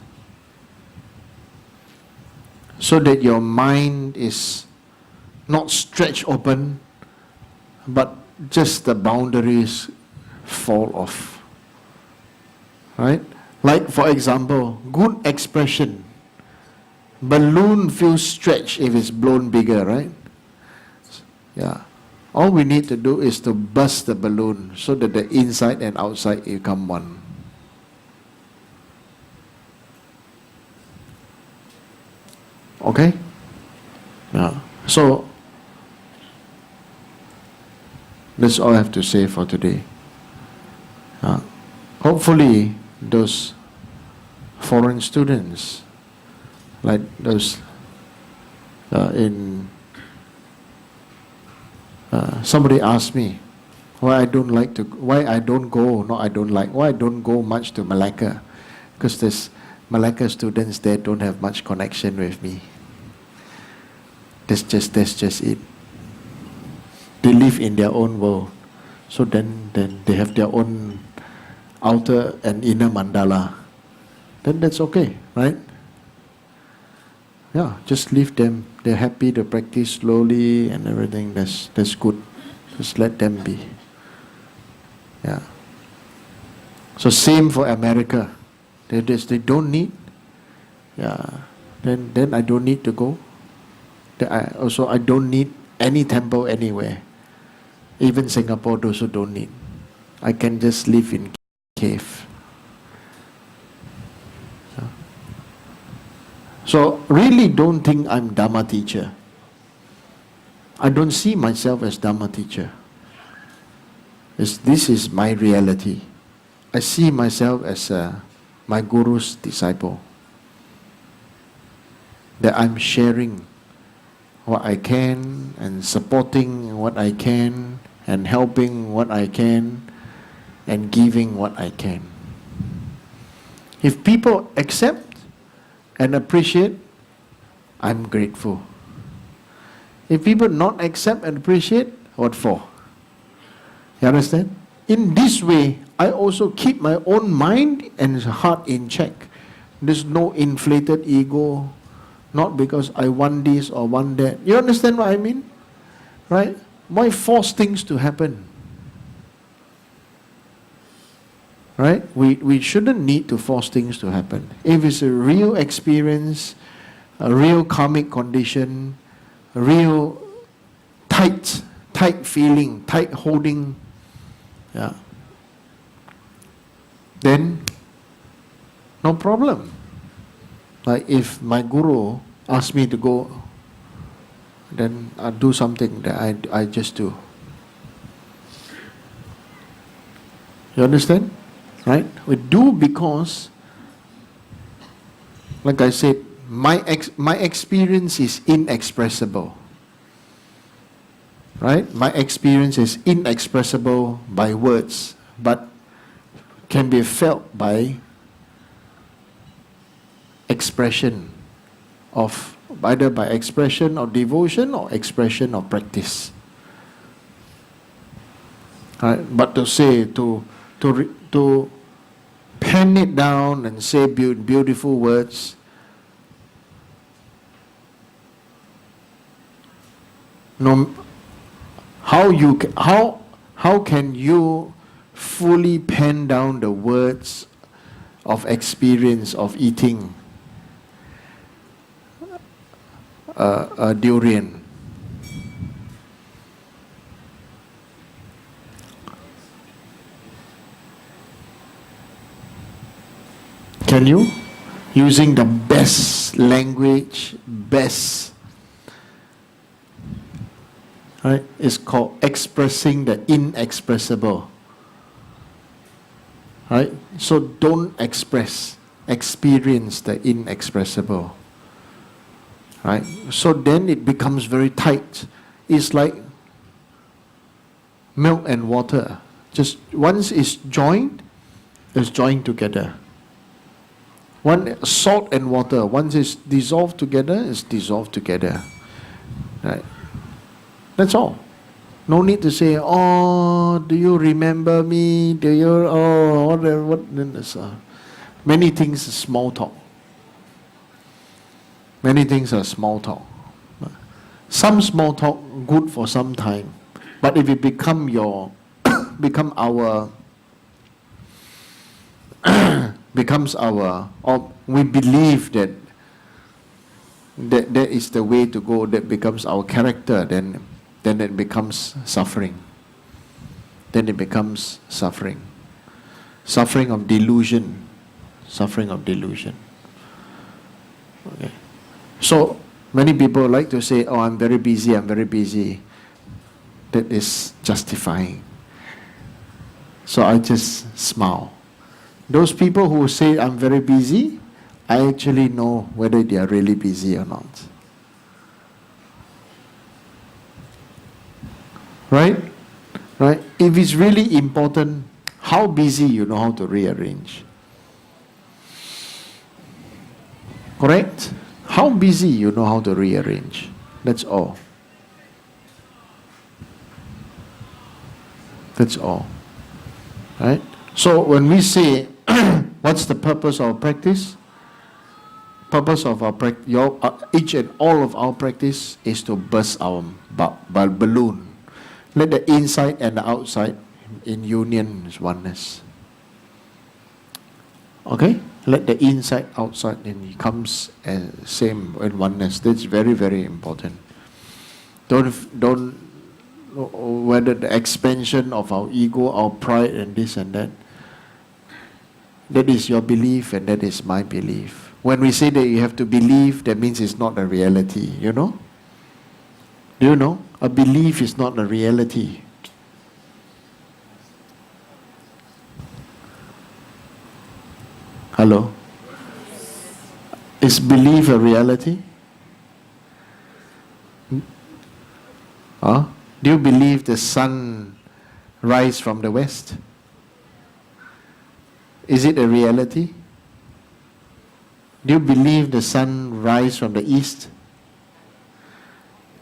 S1: So that your mind is not stretched open, but just the boundaries fall off. Right? Like, for example, good expression. Balloon feels stretched if it's blown bigger, right? Yeah. All we need to do is to burst the balloon so that the inside and outside become one. Okay? Yeah. So, that's all I have to say for today. Hopefully, those foreign students, like those somebody asked me why I don't go much to Malacca, because there's Malacca students there don't have much connection with me. That's just it. They live in their own world. So then they have their own outer and inner mandala. Then that's okay, right? Yeah, just leave them. They're happy to practice slowly and everything. That's good. Just let them be. Yeah. So same for America. They don't need. Yeah. Then I don't need to go. I don't need any temple anywhere. Even Singapore also don't need. I can just live in cave. So really don't think I'm Dhamma teacher. I don't see myself as Dhamma teacher. This is my reality. I see myself as my Guru's disciple. That I'm sharing what I can and supporting what I can and helping what I can and giving what I can. If people accept and appreciate, I'm grateful. If people not accept and appreciate, what for? You understand? In this way, I also keep my own mind and heart in check. There's no inflated ego, not because I want this or want that. You understand what I mean? Right? Why force things to happen? Right? We shouldn't need to force things to happen. If it's a real experience, a real karmic condition, a real tight feeling, tight holding, yeah, then no problem. Like if my guru asks me to go, then I do something that I just do. You understand? Right? We do because, like I said, my experience is inexpressible. Right? My experience is inexpressible by words, but can be felt by expression of, either by expression of devotion or expression of practice. Right? But to say, to pen it down and say beautiful words, no. How can you fully pen down the words of experience of eating a durian? Can you? Using the best language, best. Right? It's called expressing the inexpressible. Right? So don't experience the inexpressible. Right? So then it becomes very tight. It's like milk and water. Just once it's joined together. One salt and water, once it's dissolved together, it's dissolved together. Right? That's all. No need to say, oh, do you remember me? Do you, oh, what? Many things are small talk. Many things are small talk. Some small talk good for some time, but if it become or we believe that is the way to go, that becomes our character, then it becomes suffering. Then it becomes suffering. Suffering of delusion. Suffering of delusion. Okay. So, many people like to say, oh, I'm very busy, I'm very busy. That is justifying. So I just smile. Those people who say, I'm very busy, I actually know whether they are really busy or not. Right? Right? If it's really important, how busy you know how to rearrange. Correct? How busy you know how to rearrange. That's all. That's all. Right? So when we say, what's the purpose of practice? Purpose of our each and all of our practice is to burst our balloon. Let the inside and the outside in union is oneness. Okay? Let the inside, outside, and it comes same in oneness. That's very, very important. Don't whether the expansion of our ego, our pride, and this and that. That is your belief, and that is my belief. When we say that you have to believe, that means it's not a reality. You know? Do you know? A belief is not a reality. Hello? Is belief a reality? Huh? Do you believe the sun rise from the west? Is it a reality? Do you believe the sun rise from the east?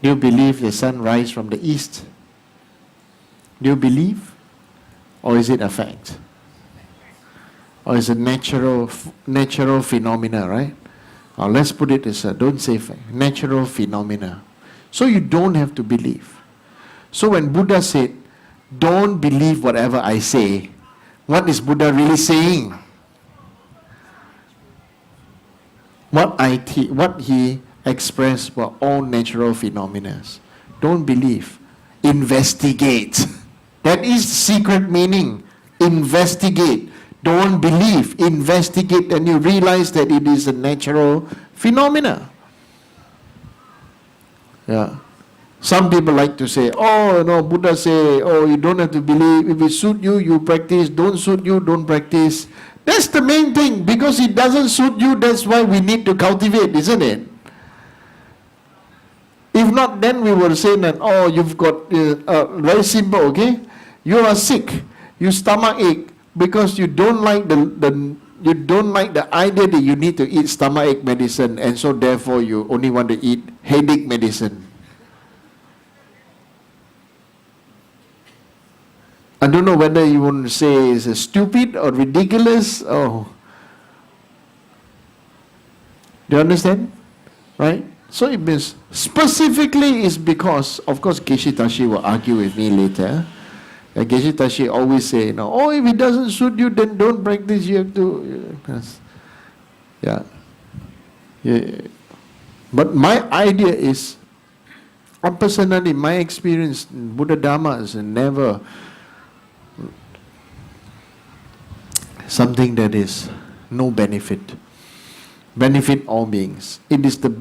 S1: Do you believe the sun rise from the east? Do you believe? Or is it a fact? Or is it natural phenomena, right? Or let's put it as don't say fact, natural phenomena. So you don't have to believe. So when Buddha said, don't believe whatever I say, what is Buddha really saying? What he expressed were all natural phenomena. Don't believe. Investigate. That is secret meaning. Investigate. Don't believe. Investigate, and you realize that it is a natural phenomena. Yeah. Some people like to say, oh, no, Buddha say, oh, you don't have to believe. If it suit you, you practice. Don't suit you, don't practice. That's the main thing. Because it doesn't suit you, that's why we need to cultivate, isn't it? If not, then we will say that, oh, you've got, very simple, okay? You are sick. You stomach ache because you don't like you don't like the idea that you need to eat stomach ache medicine, and so therefore you only want to eat headache medicine. I don't know whether you want to say it's stupid or ridiculous. Oh, do you understand? Right? So it means specifically is because, of course, Geshe-Tashi will argue with me later. Geshe-Tashi always say, no, oh, if it doesn't suit you, then don't practice. You have to. Yeah. But my idea is, personally, my experience in Buddha Dharma is never something that is no benefit. Benefit all beings. It is the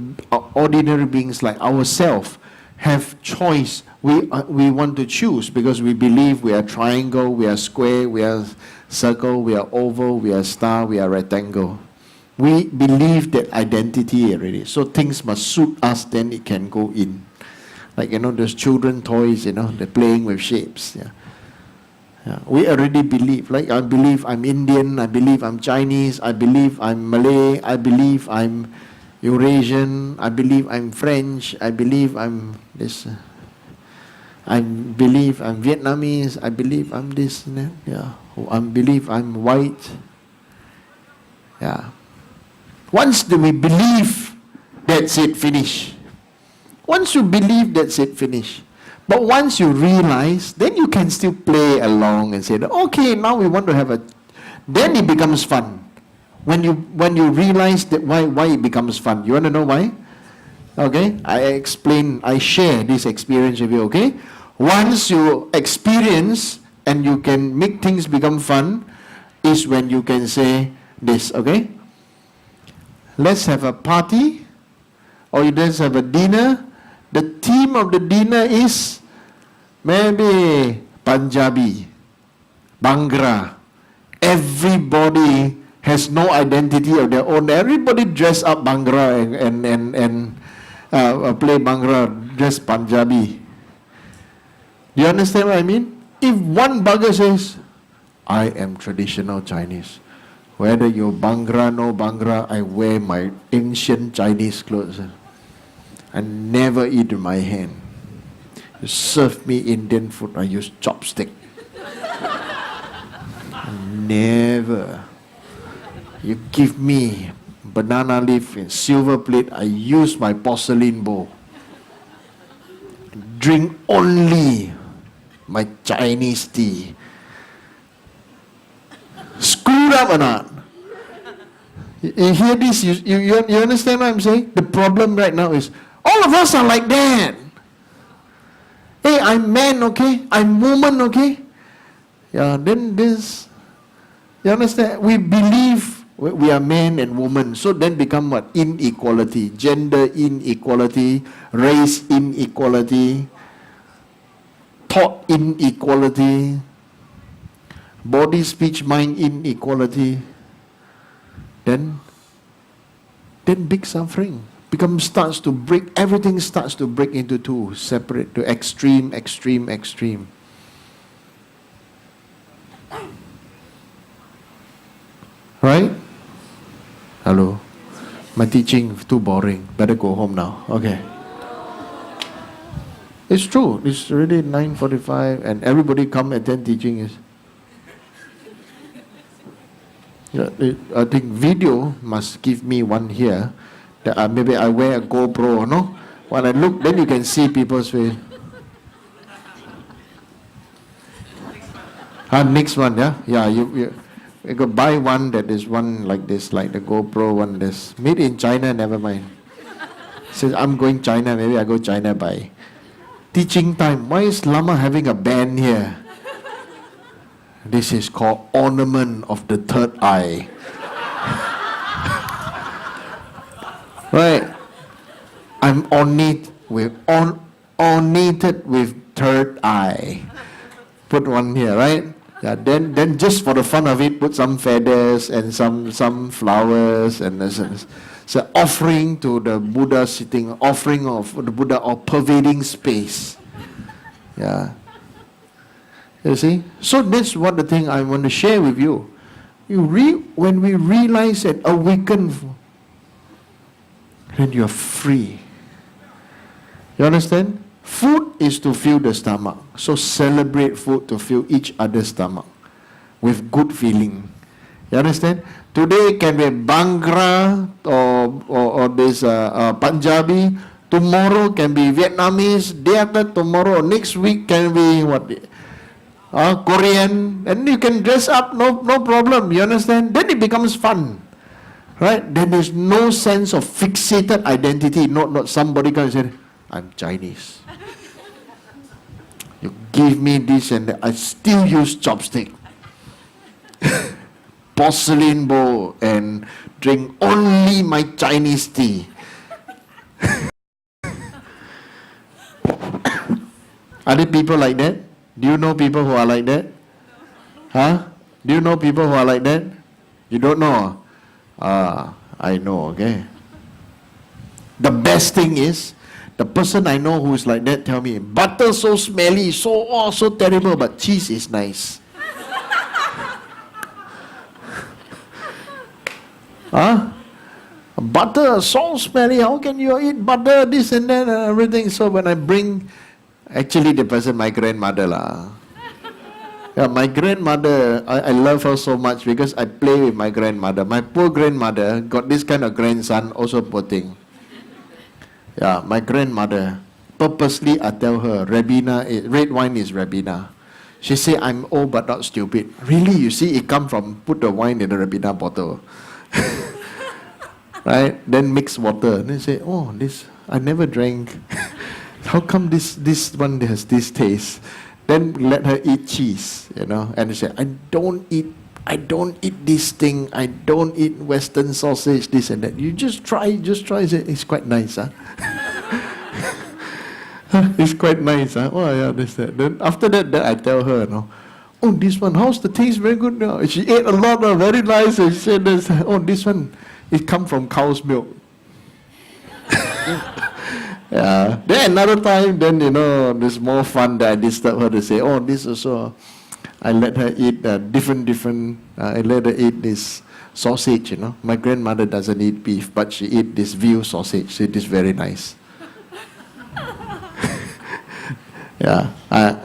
S1: ordinary beings like ourselves have choice. We want to choose because we believe we are triangle, we are square, we are circle, we are oval, we are star, we are rectangle. We believe that identity already. So things must suit us, then it can go in. Like, those children toys, they're playing with shapes. Yeah. Yeah. We already believe. Like, I believe I'm Indian, I believe I'm Chinese, I believe I'm Malay, I believe I'm Eurasian, I believe I'm French, I believe I'm this, I believe I'm Vietnamese, I believe I'm this, yeah. I believe I'm white. Yeah. Once we believe, that's it, finish. Once you believe, that's it, finish. But once you realize, then you can still play along and say, okay, now we want to have then it becomes fun. When you realize that why it becomes fun. You want to know why? Okay, I share this experience with you, okay? Once you experience and you can make things become fun, is when you can say this, okay? Let's have a party, or let's have a dinner. The theme of the dinner is maybe Punjabi, Bhangra. Everybody has no identity of their own. Everybody dress up Bhangra and play Bhangra, dress Punjabi. Do you understand what I mean? If one bugger says, I am traditional Chinese, whether you're Bhangra, no Bhangra, I wear my ancient Chinese clothes. I never eat with my hand. You serve me Indian food, I use chopstick. Never. You give me banana leaf in silver plate, I use my porcelain bowl. Drink only my Chinese tea. Screwed up or not? You hear this? You understand what I'm saying? The problem right now is, all of us are like that. Hey, I'm man, okay? I'm woman, okay? Yeah, then this, you understand? We believe we are man and woman. So then become what? Inequality. Gender inequality, race inequality, thought inequality, body, speech, mind inequality. Then big suffering starts to break. Everything starts to break into two, separate, to extreme. Right? Hello. My teaching too boring. Better go home now. Okay. It's true. It's already 9:45 and everybody come attend teaching is. Yeah, I think video must give me one here. That maybe I wear a GoPro, no? When I look, then you can see people's face. Next one, yeah? Yeah, you go buy one that is one like this, like the GoPro one this. Made in China, never mind. Says, I'm going China, maybe I go China buy. Teaching time. Why is Lama having a band here? This is called ornament of the third eye. Right? I'm ornated with third eye. Put one here, right? Yeah. Then just for the fun of it, put some feathers and some flowers and so offering to the Buddha sitting, offering of the Buddha or pervading space. Yeah. You see? So that's what the thing I want to share with you. When we realize that awaken, then you're free. You understand? Food is to fill the stomach. So celebrate food to fill each other's stomach with good feeling. You understand? Today can be Bhangra or this Punjabi. Tomorrow can be Vietnamese. Day after tomorrow, next week can be what? Korean. And you can dress up, no problem. You understand? Then it becomes fun. Right? Then there's no sense of fixated identity. Not somebody can say, I'm Chinese. You give me this and that. I still use chopstick. Porcelain bowl and drink only my Chinese tea. Are there people like that? Do you know people who are like that? Huh? Do you know people who are like that? You don't know? I know, okay. The best thing is, the person I know who is like that tell me, butter so smelly, so terrible, but cheese is nice. Huh? Butter so smelly, how can you eat butter, this and that and everything? So when I bring, actually the person, my grandmother lah. Yeah, my grandmother, I love her so much because I play with my grandmother. My poor grandmother got this kind of grandson, also poor thing. Yeah, my grandmother, purposely I tell her, red wine is Ribena. She say, I'm old but not stupid. Really, you see, it come from, put the wine in the Ribena bottle. Right? Then mix water. Then say, oh, this, I never drank. How come this one has this taste? Then let her eat cheese, you know. And she say, I don't eat this thing. I don't eat Western sausage, this and that. You just try. Say, it's quite nice, huh? It's quite nice, huh? Oh yeah, this that. Then after that, I tell her, no. Oh, this one, how's the taste? Very good now. She ate a lot, very nice. And she said, oh, this one, it come from cow's milk. Yeah. Then another time, then there's more fun that I disturb her to say, oh, this also. I let her eat different. I let her eat this sausage. My grandmother doesn't eat beef, but she eat this veal sausage. It is very nice. Yeah.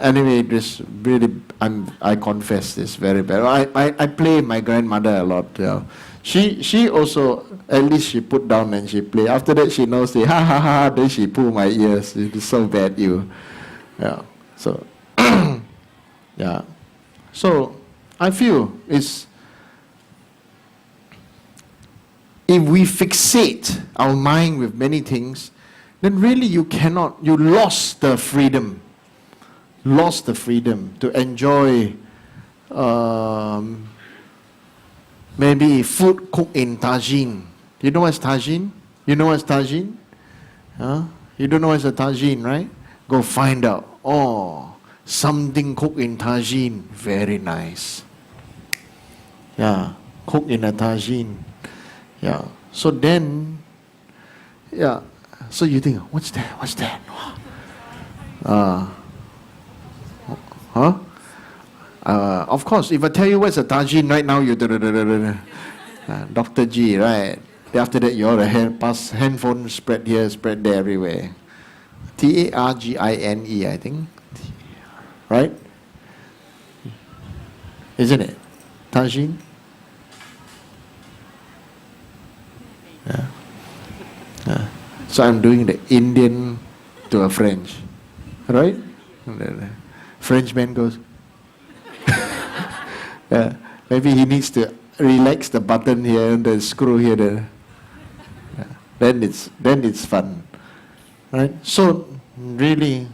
S1: Anyway, it was really. I confess this very bad. I play my grandmother a lot. Yeah. She also, at least she put down and she play. After that, she knows, say, ha ha ha, then she pull my ears. It is so bad, you. Yeah. So, yeah. So, I feel if we fixate our mind with many things, then really you lost the freedom. Lost the freedom to enjoy maybe food cooked in tagine. You know what's tagine? You know what's tagine? Huh? You don't know what's a tagine, right? Go find out. Oh, something cooked in tagine. Very nice. Yeah, cooked in a tagine. Yeah. So then, yeah. So you think, what's that? What's that? Huh? Of course, if I tell you what's a tagine right now, you Dr. G, right? After that, your handphone spread here, spread there, everywhere. Targine, I think. Right? Isn't it? Tagine? So I'm doing the Indian to a French, right? And the Frenchman goes, maybe he needs to relax the button here and the screw here. Then it's fun, right? So really,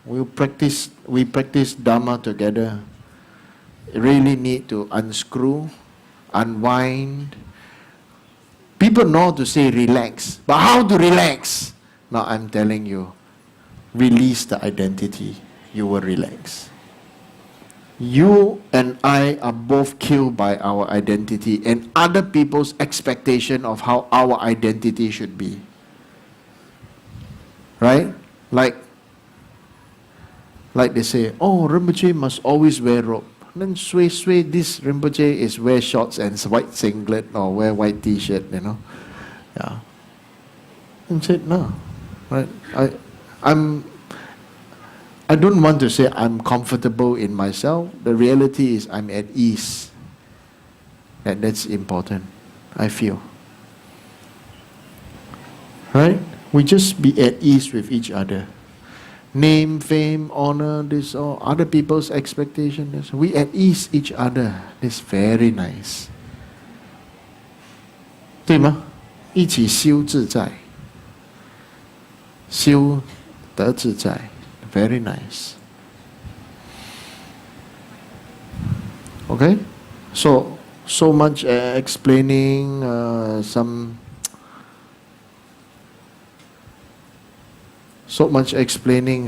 S1: we practice Dharma together. Really need to unscrew, unwind. People know to say relax, but how to relax? Now I'm telling you, release the identity, you will relax. You and I are both killed by our identity and other people's expectation of how our identity should be. Right? Like they say, oh, Rinpoche must always wear robe. Then this Rinpoche is wear shorts and white singlet or wear white t-shirt, Yeah. And said, no. Right? I don't want to say I'm comfortable in myself. The reality is I'm at ease. And that's important, I feel. Right? We just be at ease with each other. Name, fame, honor, this or other people's expectations. We at ease each other. That's very nice. 对吗？一起修自在，修得自在。Very nice. Okay? So much explaining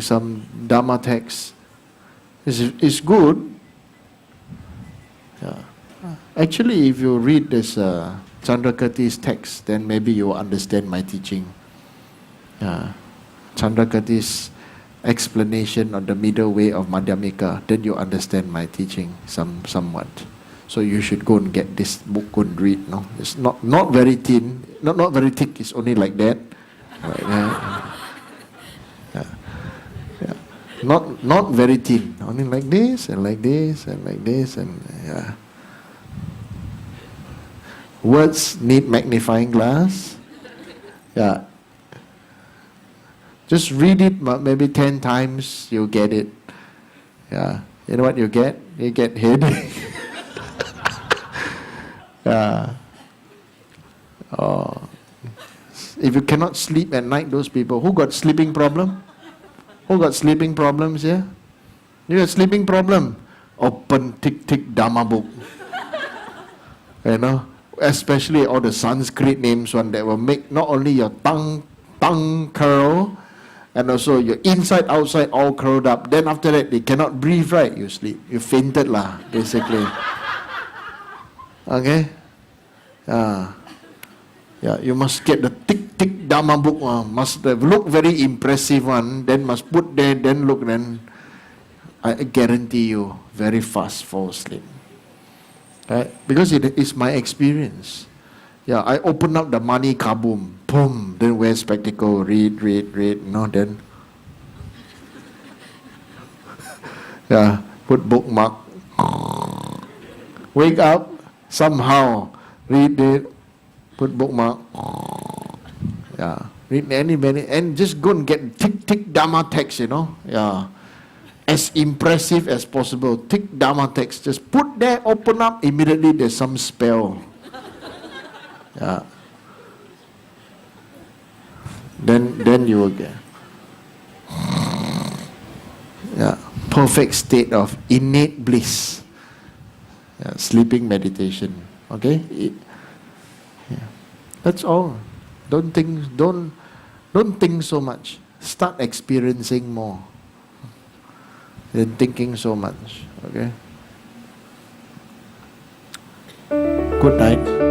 S1: some Dharma texts is good. Yeah. Actually, if you read this Chandrakirti's text, then maybe you will understand my teaching. Chandrakirti's explanation on the middle way of Madhyamika, then you understand my teaching somewhat. So you should go and get this book, go and read. No, it's not very thin, not very thick. It's only like that. Not very thin. Only like this and like this and like this and yeah. Words need magnifying glass. Yeah. Just read it maybe 10 times, you'll get it. Yeah. You know what you get? You get headache. Yeah. Oh. If you cannot sleep at night, those people, who got sleeping problem? Who got sleeping problems here? You got sleeping problem? Open Thekchen Dharma book. Especially all the Sanskrit names one that will make not only your tongue curl, and also your inside, outside all curled up. Then after that, they cannot breathe, right? You sleep. You fainted lah, basically. Okay? Yeah, you must get the thick Dharma book. Must look very impressive one. Then must put there, then look, then I guarantee you, very fast fall asleep. Right? Because it is my experience. Yeah, I open up the money kaboom, boom, then wear spectacle, read, then yeah, put bookmark. Wake up, somehow, read it, put bookmark. Yeah, read many, and just go and get thick Dharma text, Yeah. As impressive as possible. Thick Dharma text. Just put there, open up, immediately there's some spell. Yeah. Then you will get perfect state of innate bliss. Yeah, sleeping meditation. Okay? That's all. Don't think so much. Start experiencing more than thinking so much. Okay? Good night.